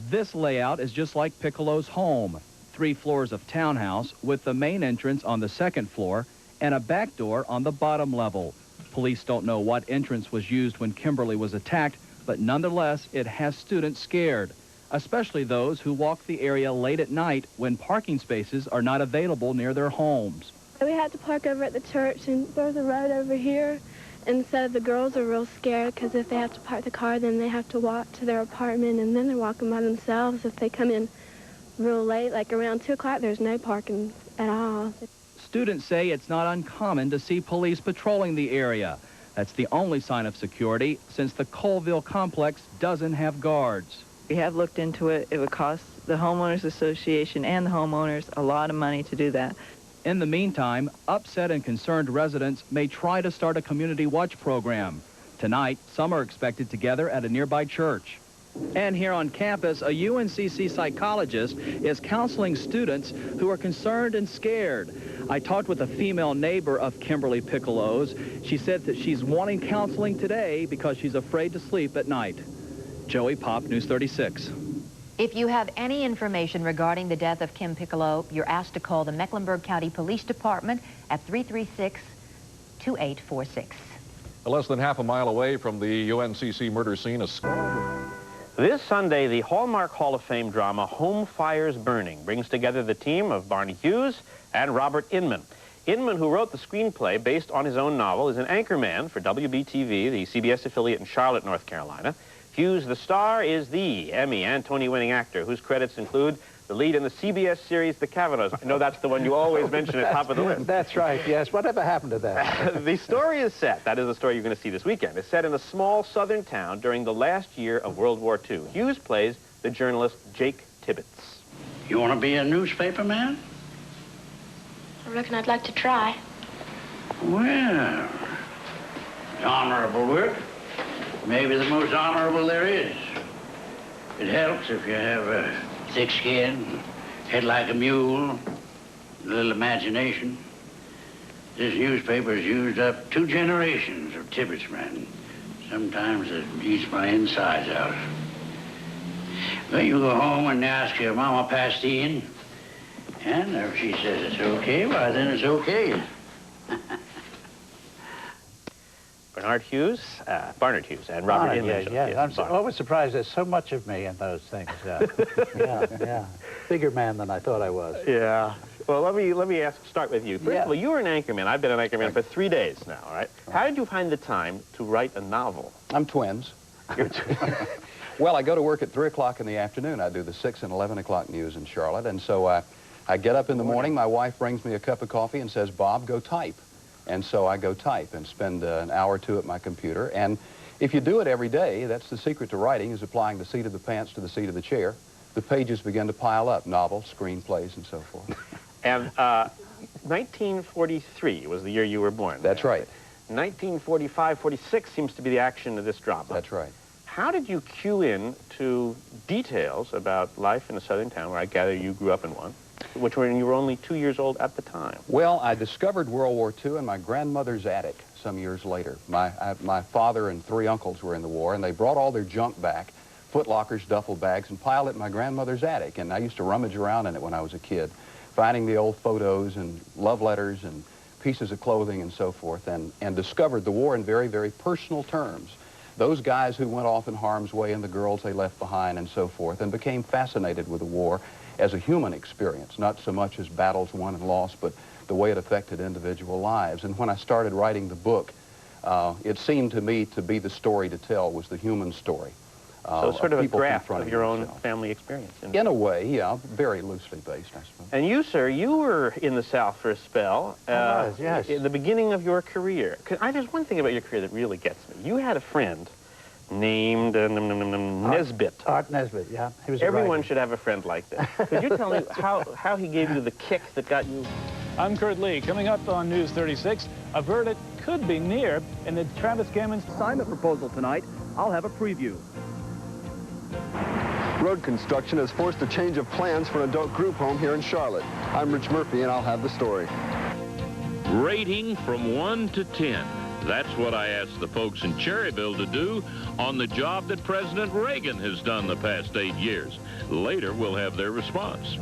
This layout is just like Piccolo's home. 3 floors of townhouse with the main entrance on the 2nd floor and a back door on the bottom level. Police don't know what entrance was used when Kimberly was attacked, but nonetheless, it has students scared, especially those who walk the area late at night when parking spaces are not available near their homes. We had to park over at the church, and there's a road over here. And so the girls are real scared because if they have to park the car, then they have to walk to their apartment, and then they're walking by themselves. If they come in real late, like around 2 o'clock, there's no parking at all. Students say it's not uncommon to see police patrolling the area. That's the only sign of security since the Colville complex doesn't have guards. We have looked into it. It would cost the homeowners association and the homeowners a lot of money to do that. In the meantime, upset and concerned residents may try to start a community watch program. Tonight, some are expected together at a nearby church. And here on campus, a UNCC psychologist is counseling students who are concerned and scared. I talked with a female neighbor of Kimberly Piccolo's. She said that she's wanting counseling today because she's afraid to sleep at night. Joey Pop, News 36. If you have any information regarding the death of Kim Piccolo, you're asked to call the Mecklenburg County Police Department at 336-2846. Less than half a mile away from the UNCC murder scene, a This Sunday, the Hallmark Hall of Fame drama Home Fires Burning brings together the team of Barney Hughes and Robert Inman. Inman, who wrote the screenplay based on his own novel, is an anchorman for WBTV, the CBS affiliate in Charlotte, North Carolina. Hughes, the star, is the Emmy and Tony-winning actor whose credits include the lead in the CBS series The Kavanaughs. I know that's the one you always mention at top of the list. That's right, yes. Whatever happened to that? The story is set, that is the story you're going to see this weekend, is set in a small southern town during the last year of World War II. Hughes plays the journalist Jake Tibbetts. You want to be a newspaper man? I reckon I'd like to try. Well, honorable work. Maybe the most honorable there is. It helps if you have a thick skin, head like a mule, a little imagination. This newspaper has used up 2 generations of Tibbetts men. Sometimes it eats my insides out. Well, you go home and ask your Mama Pastine, and if she says it's okay, why then it's okay. Barnard Hughes and Robert Inman. Yes. I'm always surprised there's so much of me in those things. Yeah. Bigger man than I thought I was. Yeah. Well, let me start with you. First of all, you were an anchorman. I've been an anchorman for 3 days now, all right? How did you find the time to write a novel? I'm twins. Well, I go to work at 3 o'clock in the afternoon. I do the 6 and 11 o'clock news in Charlotte. And so I get up in the morning. My wife brings me a cup of coffee and says, Bob, go type. And so I go type and spend an hour or 2 at my computer. And if you do it every day, that's the secret to writing, is applying the seat of the pants to the seat of the chair. The pages begin to pile up, novels, screenplays, and so forth. And 1943 was the year you were born. That's right. 1945, 46 seems to be the action of this drama. That's right. How did you cue in to details about life in a southern town, where I gather you grew up in one, which when you were only 2 years old at the time? Well, I discovered World War II in my grandmother's attic some years later. My father and 3 uncles were in the war, and they brought all their junk back, footlockers, duffel bags, and piled it in my grandmother's attic. And I used to rummage around in it when I was a kid, finding the old photos and love letters and pieces of clothing and so forth, and discovered the war in very, very personal terms. Those guys who went off in harm's way and the girls they left behind and so forth, and became fascinated with the war as a human experience, not so much as battles won and lost, but the way it affected individual lives. And when I started writing the book, it seemed to me to be the story to tell was the human story. So it's sort of a graft of your own family experience. In a way, yeah, very loosely based, I suppose. And you, sir, you were in the South for a spell. I was, yes. In the beginning of your career. There's one thing about your career that really gets me. You had a friend named Nesbitt. Art Nesbitt, yeah. He was Everyone should have a friend like this. Could you tell me how he gave you the kick that got you? I'm Kurt Lee. Coming up on News 36, a verdict could be near in the Travis Gammons assignment proposal tonight. I'll have a preview. Road construction has forced a change of plans for an adult group home here in Charlotte. I'm Rich Murphy, and I'll have the story. Rating from 1 to 10. That's what I asked the folks in Cherryville to do on the job that President Reagan has done the past 8 years. Later, we'll have their response.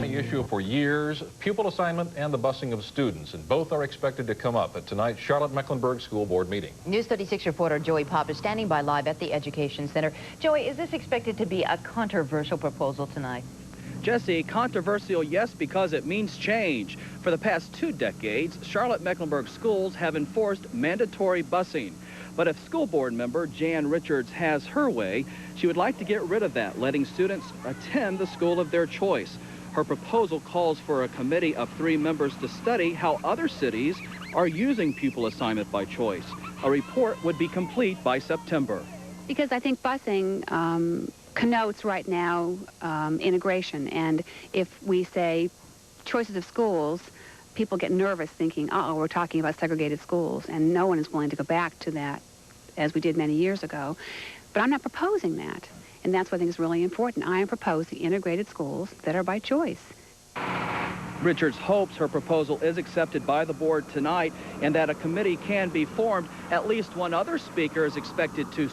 Issue for years, pupil assignment and the busing of students, and both are expected to come up at tonight's Charlotte-Mecklenburg School Board meeting. News 36 reporter Joey Pop is standing by live at the Education Center. Joey, is this expected to be a controversial proposal tonight? Jesse, controversial, yes, because it means change. For the past 2 decades, Charlotte-Mecklenburg schools have enforced mandatory busing. But if school board member Jan Richards has her way, she would like to get rid of that, letting students attend the school of their choice. Her proposal calls for a committee of 3 members to study how other cities are using pupil assignment by choice. A report would be complete by September. Because I think busing connotes right now integration, and if we say choices of schools, people get nervous thinking, uh-oh, we're talking about segregated schools, and no one is willing to go back to that as we did many years ago. But I'm not proposing that. And that's what I think is really important. I am proposing integrated schools that are by choice. Richards hopes her proposal is accepted by the board tonight and that a committee can be formed. At least one other speaker is expected to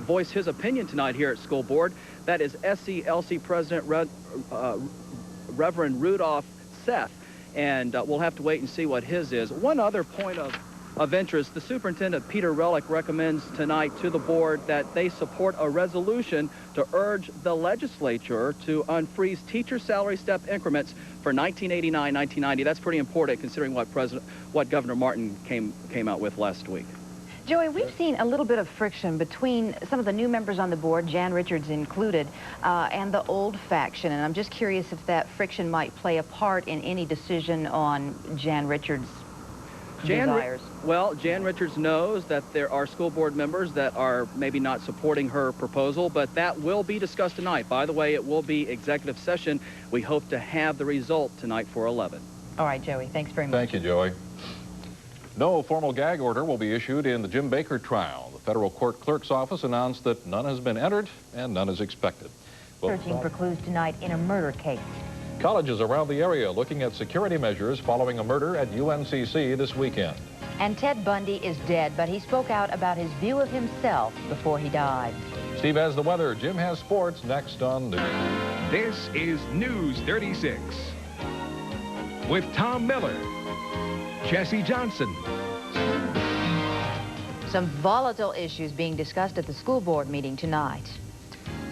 voice his opinion tonight here at school board. That is SCLC President Reverend Rudolph Seth. And we'll have to wait and see what his is. One other point of interest, the Superintendent, Peter Relic, recommends tonight to the board that they support a resolution to urge the legislature to unfreeze teacher salary step increments for 1989-1990. That's pretty important considering what Governor Martin came out with last week. Joey, we've seen a little bit of friction between some of the new members on the board, Jan Richards included, and the old faction. And I'm just curious if that friction might play a part in any decision on Jan Richards' desires. Jan Richards knows that there are school board members that are maybe not supporting her proposal, but that will be discussed tonight. By the way, it will be executive session. We hope to have the result tonight for 11. All right, Joey. Thanks very much. Thank you, Joey. No formal gag order will be issued in the Jim Baker trial. The federal court clerk's office announced that none has been entered and none is expected. Searching for clues tonight in a murder case. Colleges around the area looking at security measures following a murder at UNCC this weekend. And Ted Bundy is dead, but he spoke out about his view of himself before he died. Steve has the weather. Jim has sports next on News. This is News 36 with Tom Miller, Jesse Johnson. Some volatile issues being discussed at the school board meeting tonight.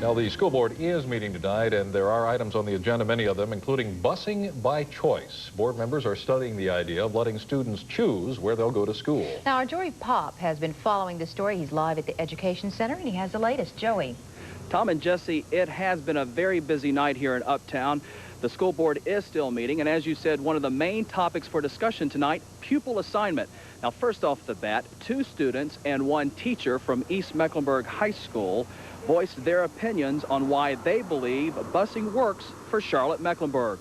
Now, the school board is meeting tonight, and there are items on the agenda, many of them, including busing by choice. Board members are studying the idea of letting students choose where they'll go to school. Now, our Joey Pop has been following this story. He's live at the Education Center, and he has the latest. Joey. Tom and Jesse, it has been a very busy night here in Uptown. The school board is still meeting, and as you said, one of the main topics for discussion tonight, pupil assignment. Now, first off the bat, 2 students and 1 teacher from East Mecklenburg High School voiced their opinions on why they believe busing works for Charlotte-Mecklenburg.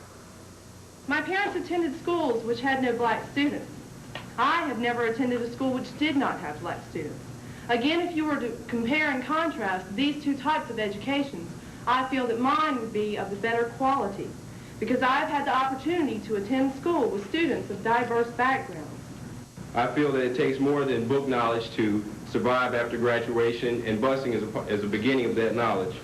My parents attended schools which had no black students. I have never attended a school which did not have black students. Again, if you were to compare and contrast these two types of educations, I feel that mine would be of the better quality because I've had the opportunity to attend school with students of diverse backgrounds. I feel that it takes more than book knowledge to survive after graduation, and busing is a beginning of that knowledge.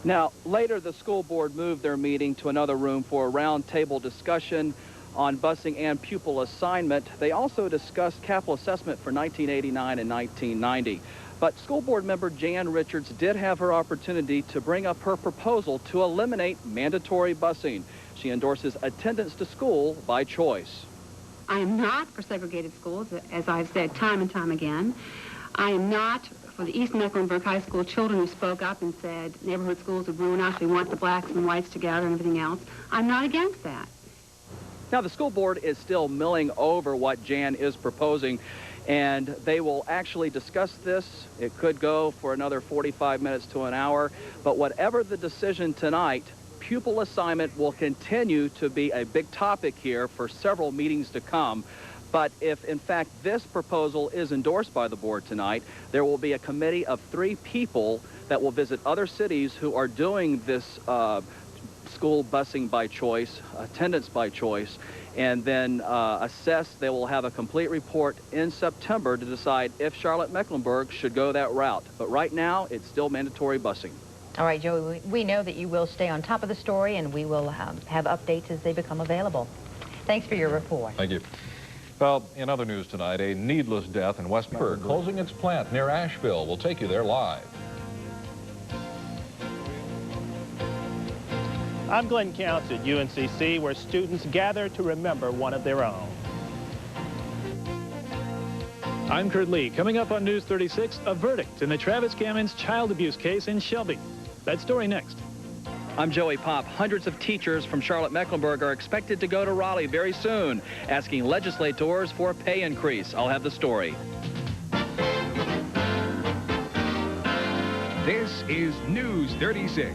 Now, later the school board moved their meeting to another room for a round-table discussion on busing and pupil assignment. They also discussed capital assessment for 1989 and 1990. But school board member Jan Richards did have her opportunity to bring up her proposal to eliminate mandatory busing. She endorses attendance to school by choice. I am not for segregated schools, as I've said time and time again. I am not for the East Mecklenburg High School children who spoke up and said neighborhood schools would ruin us, we want the blacks and whites together and everything else. I'm not against that. Now, the school board is still milling over what Jan is proposing, and they will actually discuss this. It could go for another 45 minutes to an hour, but whatever the decision tonight, pupil assignment will continue to be a big topic here for several meetings to come. But if, in fact, this proposal is endorsed by the board tonight, there will be a committee of 3 people that will visit other cities who are doing this school busing by choice, attendance by choice, and then assess. They will have a complete report in September to decide if Charlotte-Mecklenburg should go that route. But right now, it's still mandatory busing. All right, Joey, we know that you will stay on top of the story, and we will have updates as they become available. Thanks for your report. Thank you. Well, in other news tonight, a needless death in West Mecklenburg, closing its plant near Asheville. We'll take you there live. I'm Glenn Counts at UNCC, where students gather to remember one of their own. I'm Kurt Lee. Coming up on News 36, a verdict in the Travis Gammons child abuse case in Shelby. That story next. I'm Joey Pop. Hundreds of teachers from Charlotte-Mecklenburg are expected to go to Raleigh very soon, asking legislators for a pay increase. I'll have the story. This is News 36.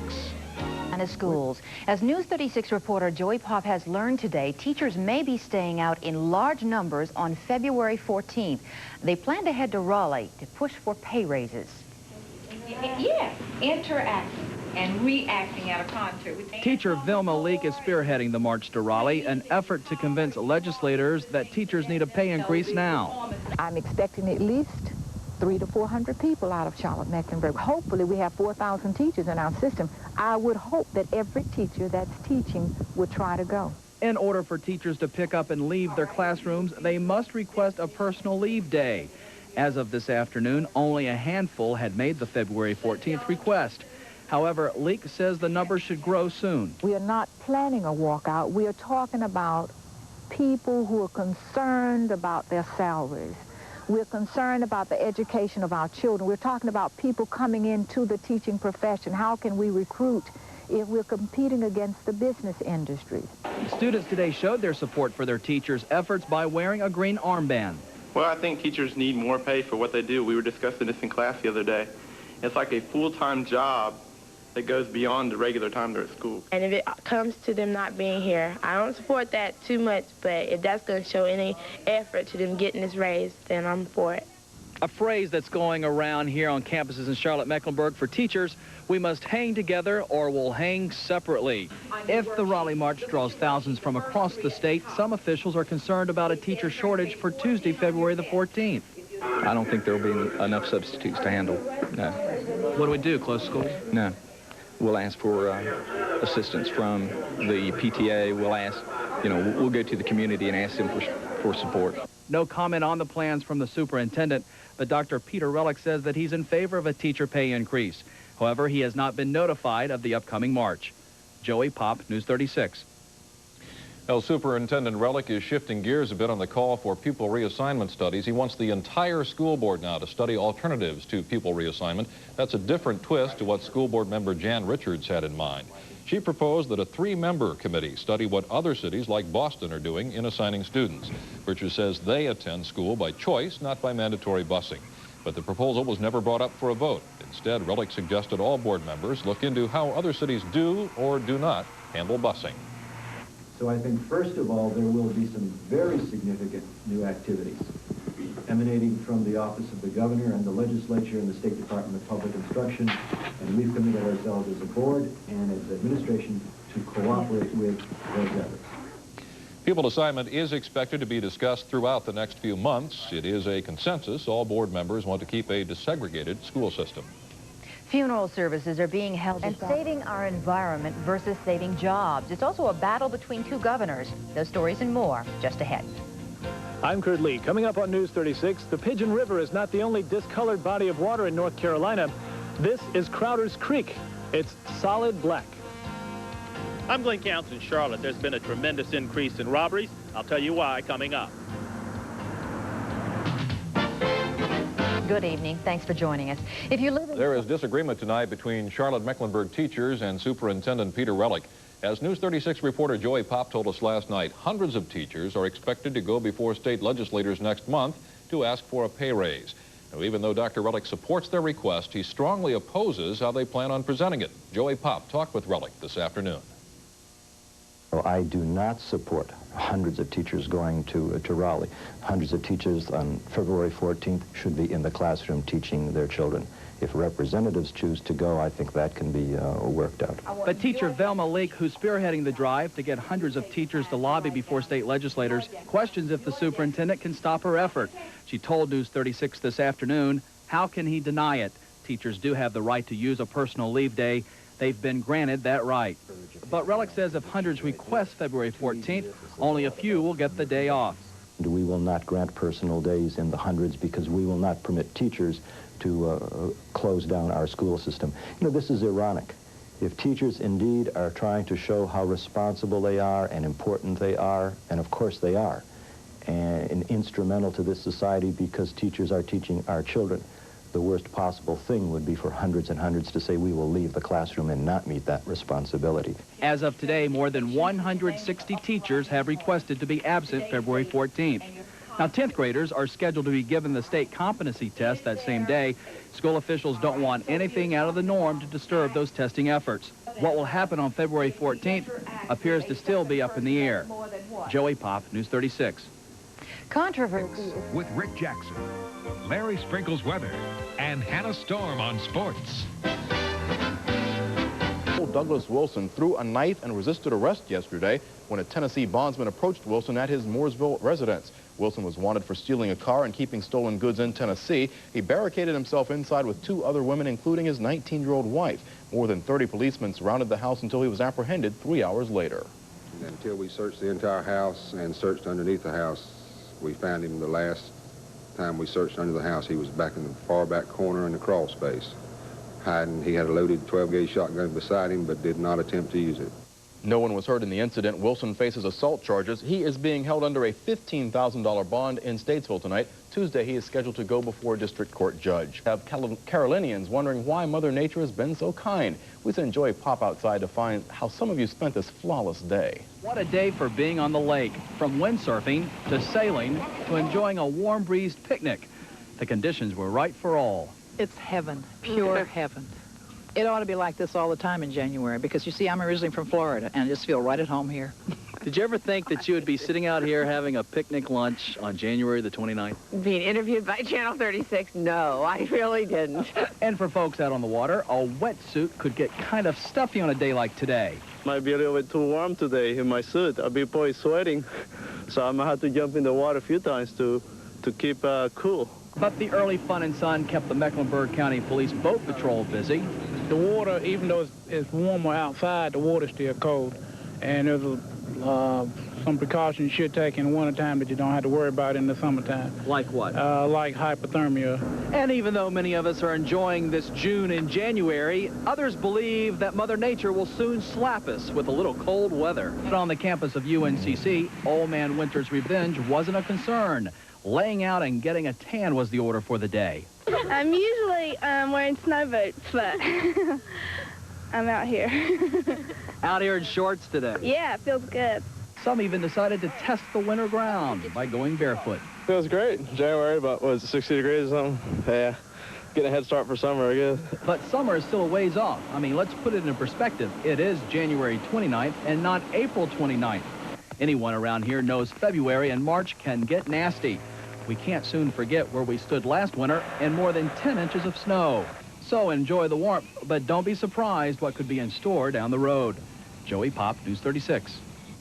Schools. As News 36 reporter Joey Pop has learned today, teachers may be staying out in large numbers on February 14th. They plan to head to Raleigh to push for pay raises. Yeah, interacting and reacting at a concert. Teacher Vilma Leak is spearheading the march to Raleigh, an effort to convince legislators that teachers need a pay increase now. I'm expecting at least 300 to 400 people out of Charlotte-Mecklenburg. Hopefully we have 4,000 teachers in our system. I would hope that every teacher that's teaching would try to go. In order for teachers to pick up and leave their classrooms, they must request a personal leave day. As of this afternoon, only a handful had made the February 14th request. However, Leak says the number should grow soon. We are not planning a walkout. We are talking about people who are concerned about their salaries. We're concerned about the education of our children. We're talking about people coming into the teaching profession. How can we recruit if we're competing against the business industry? Students today showed their support for their teachers' efforts by wearing a green armband. Well, I think teachers need more pay for what they do. We were discussing this in class the other day. It's like a full-time job that goes beyond the regular time they're at school. And if it comes to them not being here, I don't support that too much, but if that's going to show any effort to them getting this raise, then I'm for it. A phrase that's going around here on campuses in Charlotte-Mecklenburg for teachers: we must hang together or we'll hang separately. If the Raleigh March draws thousands from across the state, some officials are concerned about a teacher shortage for Tuesday, February the 14th. I don't think there will be enough substitutes to handle. No. What do we do, close schools? No. We'll ask for assistance from the PTA. We'll ask, we'll go to the community and ask them for support. No comment on the plans from the superintendent, but Dr. Peter Relic says that he's in favor of a teacher pay increase. However, he has not been notified of the upcoming march. Joey Pop, News 36. Well, Superintendent Relic is shifting gears a bit on the call for pupil reassignment studies. He wants the entire school board now to study alternatives to pupil reassignment. That's a different twist to what school board member Jan Richards had in mind. She proposed that a 3-member committee study what other cities like Boston are doing in assigning students. Richards says they attend school by choice, not by mandatory busing. But the proposal was never brought up for a vote. Instead, Relic suggested all board members look into how other cities do or do not handle busing. So I think, first of all, there will be some very significant new activities emanating from the Office of the Governor and the Legislature and the State Department of Public Instruction. And we've committed ourselves as a board and as administration to cooperate with those efforts. Pupil assignment is expected to be discussed throughout the next few months. It is a consensus. All board members want to keep a desegregated school system. Funeral services are being held and saving our environment versus saving jobs. It's also a battle between two governors. Those stories and more just ahead. I'm Kurt Lee. Coming up on News 36, the Pigeon River is not the only discolored body of water in North Carolina. This is Crowder's Creek. It's solid black. I'm Glenn Counts in Charlotte. There's been a tremendous increase in robberies. I'll tell you why coming up. Good evening. Thanks for joining us. If you live in... There is disagreement tonight between Charlotte Mecklenburg teachers and Superintendent Peter Relic. As News 36 reporter Joey Pop told us last night, hundreds of teachers are expected to go before state legislators next month to ask for a pay raise. Now, even though Dr. Relic supports their request, he strongly opposes how they plan on presenting it. Joey Pop talked with Relic this afternoon. I do not support hundreds of teachers going to Raleigh. Hundreds of teachers on February 14th should be in the classroom teaching their children. If representatives choose to go, I think that can be worked out. But teacher Velma Leake, who's spearheading the drive to get hundreds of teachers to lobby before state legislators, questions if the superintendent can stop her effort. She told News 36 this afternoon, how can he deny it? Teachers do have the right to use a personal leave day. They've been granted that right. But Relic says if hundreds request February 14th, only a few will get the day off. We will not grant personal days in the hundreds because we will not permit teachers to close down our school system. You know, this is ironic. If teachers indeed are trying to show how responsible they are and important they are, and of course they are, and instrumental to this society because teachers are teaching our children, the worst possible thing would be for hundreds and hundreds to say we will leave the classroom and not meet that responsibility. As of today, more than 160 teachers have requested to be absent February 14th. Now, 10th graders are scheduled to be given the state competency test that same day. School officials don't want anything out of the norm to disturb those testing efforts. What will happen on February 14th appears to still be up in the air. Joey Pop, News 36. Controversy with Rick Jackson, Larry Sprinkles weather, and Hannah Storm on sports. Douglas Wilson threw a knife and resisted arrest yesterday when a Tennessee bondsman approached Wilson at his Mooresville residence. Wilson was wanted for stealing a car and keeping stolen goods in Tennessee. He barricaded himself inside with two other women, including his 19-year-old wife. More than 30 policemen surrounded the house until he was apprehended 3 hours later. Until we searched the entire house and searched underneath the house, we found him the last time we searched under the house. He was back in the far back corner in the crawl space, hiding. He had a loaded 12-gauge shotgun beside him, but did not attempt to use it. No one was hurt in the incident. Wilson faces assault charges. He is being held under a $15,000 bond in Statesville tonight. Tuesday, he is scheduled to go before a district court judge. Have Carolinians wondering why Mother Nature has been so kind. We send Joey Pop outside to find how some of you spent this flawless day. What a day for being on the lake. From windsurfing to sailing to enjoying a warm breezed picnic. The conditions were right for all. It's heaven, pure heaven. It ought to be like this all the time in January because, you see, I'm originally from Florida and I just feel right at home here. Did you ever think that you would be sitting out here having a picnic lunch on January the 29th? Being interviewed by Channel 36? No, I really didn't. And for folks out on the water, a wetsuit could get kind of stuffy on a day like today. Might be a little bit too warm today in my suit. I'll be probably sweating, so I'm gonna have to jump in the water a few times to keep cool. But the early fun and sun kept the Mecklenburg County Police Boat Patrol busy. The water, even though it's warmer outside, the water's still cold. And there's some precautions you should take in the wintertime that you don't have to worry about in the summertime. Like what? Like hypothermia. And even though many of us are enjoying this June and January, others believe that Mother Nature will soon slap us with a little cold weather. But on the campus of UNCC, Old Man Winter's revenge wasn't a concern. Laying out and getting a tan was the order for the day. I'm usually wearing snow boots, but I'm out here. Out here in shorts today? Yeah, it feels good. Some even decided to test the winter ground by going barefoot. Feels great. January, about, what is it, 60 degrees or something? Yeah, getting a head start for summer, I guess. But summer is still a ways off. I mean, let's put it in perspective. It is January 29th and not April 29th. Anyone around here knows February and March can get nasty. We can't soon forget where we stood last winter and more than 10 inches of snow. So enjoy the warmth, but don't be surprised what could be in store down the road. Joey Pop, News 36.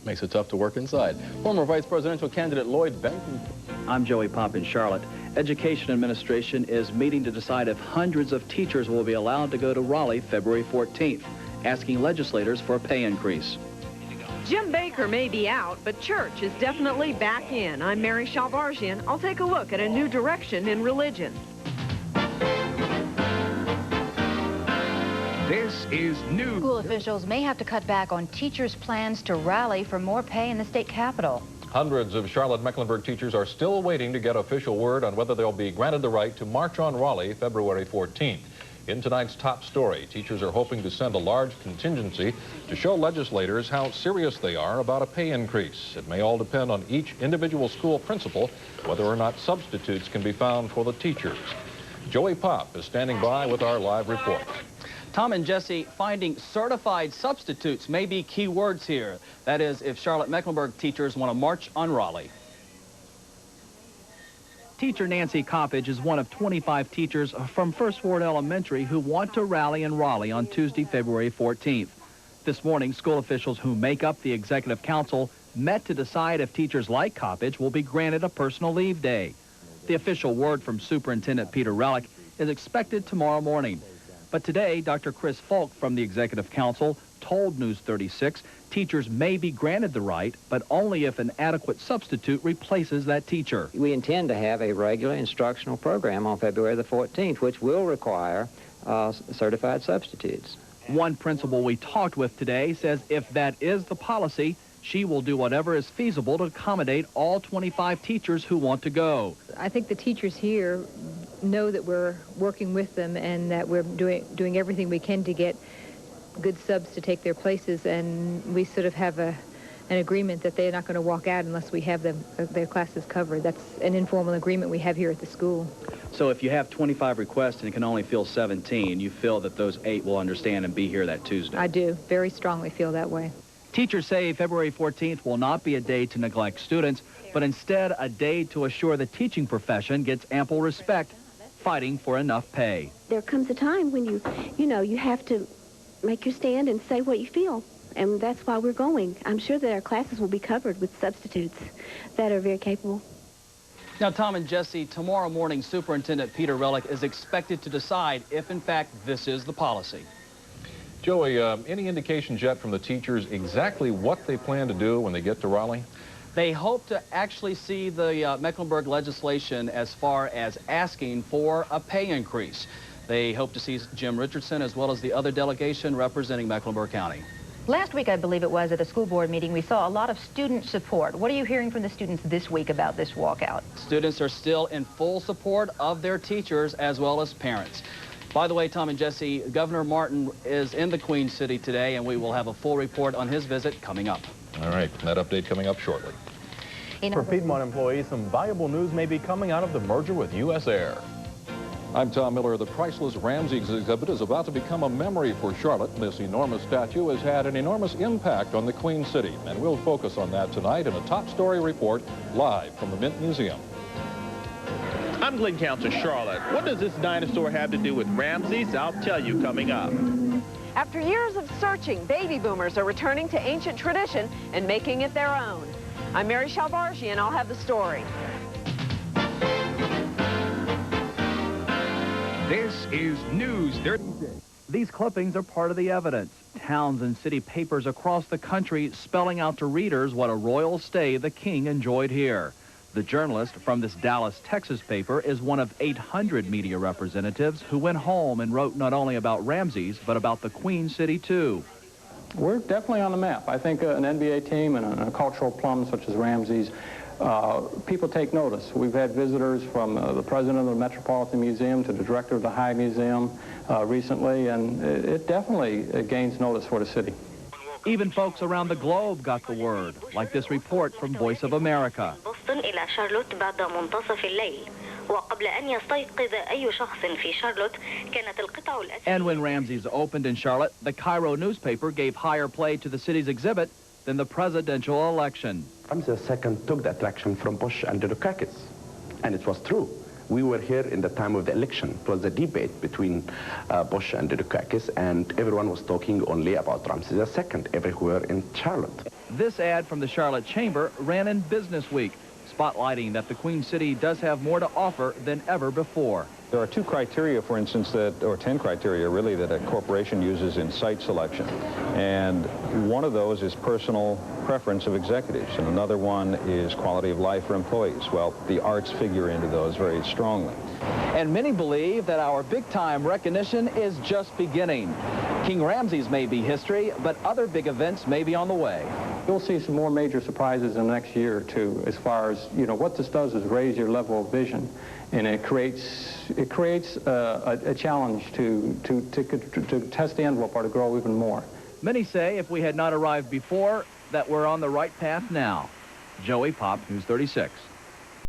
Makes it tough to work inside. Former vice presidential candidate Lloyd Benton. I'm Joey Pop in Charlotte. Education Administration is meeting to decide if hundreds of teachers will be allowed to go to Raleigh February 14th, asking legislators for a pay increase. Jim Baker may be out, but church is definitely back in. I'm Mary Shalvarzian. I'll take a look at a new direction in religion. This is news. School officials may have to cut back on teachers' plans to rally for more pay in the state capitol. Hundreds of Charlotte-Mecklenburg teachers are still waiting to get official word on whether they'll be granted the right to march on Raleigh February 14th. In tonight's top story, teachers are hoping to send a large contingency to show legislators how serious they are about a pay increase. It may all depend on each individual school principal whether or not substitutes can be found for the teachers. Joey Pop is standing by with our live report. Tom and Jesse, finding certified substitutes may be key words here. That is, if Charlotte-Mecklenburg teachers want to march on Raleigh. Teacher Nancy Coppage is one of 25 teachers from First Ward Elementary who want to rally in Raleigh on Tuesday, February 14th. This morning, school officials who make up the Executive Council met to decide if teachers like Coppage will be granted a personal leave day. The official word from Superintendent Peter Relic is expected tomorrow morning. But today, Dr. Chris Falk from the Executive Council told News 36 teachers may be granted the right, but only if an adequate substitute replaces that teacher. We intend to have a regular instructional program on February the 14th, which will require certified substitutes. One principal we talked with today says if that is the policy, she will do whatever is feasible to accommodate all 25 teachers who want to go. I think the teachers here know that we're working with them and that we're doing everything we can to get good subs to take their places, and we sort of have an agreement that they're not going to walk out unless we have their classes covered. That's an informal agreement we have here at the school. So if you have 25 requests and can only fill 17, you feel that those 8 will understand and be here that Tuesday? I do. Very strongly feel that way. Teachers say February 14th will not be a day to neglect students, but instead a day to assure the teaching profession gets ample respect, fighting for enough pay. There comes a time when you have to make your stand and say what you feel, and that's why we're going. I'm sure that our classes will be covered with substitutes that are very capable. Now, Tom and Jesse, tomorrow morning, Superintendent Peter Relic is expected to decide if, in fact, this is the policy. Joey, any indications yet from the teachers exactly what they plan to do when they get to Raleigh? They hope to actually see the Mecklenburg legislation as far as asking for a pay increase. They hope to see Jim Richardson as well as the other delegation representing Mecklenburg County. Last week, I believe it was, at a school board meeting, we saw a lot of student support. What are you hearing from the students this week about this walkout? Students are still in full support of their teachers as well as parents. By the way, Tom and Jesse, Governor Martin is in the Queen City today, and we will have a full report on his visit coming up. All right, that update coming up shortly. For Piedmont employees, some valuable news may be coming out of the merger with U.S. Air. I'm Tom Miller. The priceless Ramses exhibit is about to become a memory for Charlotte. This enormous statue has had an enormous impact on the Queen City, and we'll focus on that tonight in a top story report live from the Mint Museum. I'm Glenn Counts in Charlotte. What does this dinosaur have to do with Ramses? I'll tell you coming up. After years of searching, baby boomers are returning to ancient tradition and making it their own. I'm Mary Shalvarzian. I'll have the story. This is News 36. These clippings are part of the evidence. Towns and city papers across the country spelling out to readers what a royal stay the king enjoyed here. The journalist from this Dallas, Texas paper is one of 800 media representatives who went home and wrote not only about Ramses, but about the Queen City, too. We're definitely on the map. I think an NBA team and a cultural plum such as Ramses, people take notice. We've had visitors from the president of the Metropolitan Museum to the director of the High Museum recently, and it definitely gains notice for the city. Even folks around the globe got the word, like this report from Voice of America. And when Ramses opened in Charlotte, the Cairo newspaper gave higher play to the city's exhibit than the presidential election. Ramses II took the attraction from Bush and Dukakis, and it was true. We were here in the time of the election. It was a debate between Bush and Dukakis, and everyone was talking only about Ramses II everywhere in Charlotte. This ad from the Charlotte Chamber ran in Business Week, spotlighting that the Queen City does have more to offer than ever before. There are 2 criteria, for instance, or 10 criteria, really, that a corporation uses in site selection. And one of those is personal preference of executives, and another one is quality of life for employees. Well, the arts figure into those very strongly. And many believe that our big-time recognition is just beginning. King Ramses may be history, but other big events may be on the way. You'll see some more major surprises in the next year or two as far as, what this does is raise your level of vision, and it creates a challenge to test the envelope or to grow even more. Many say if we had not arrived before, that we're on the right path now. Joey Pop, News 36.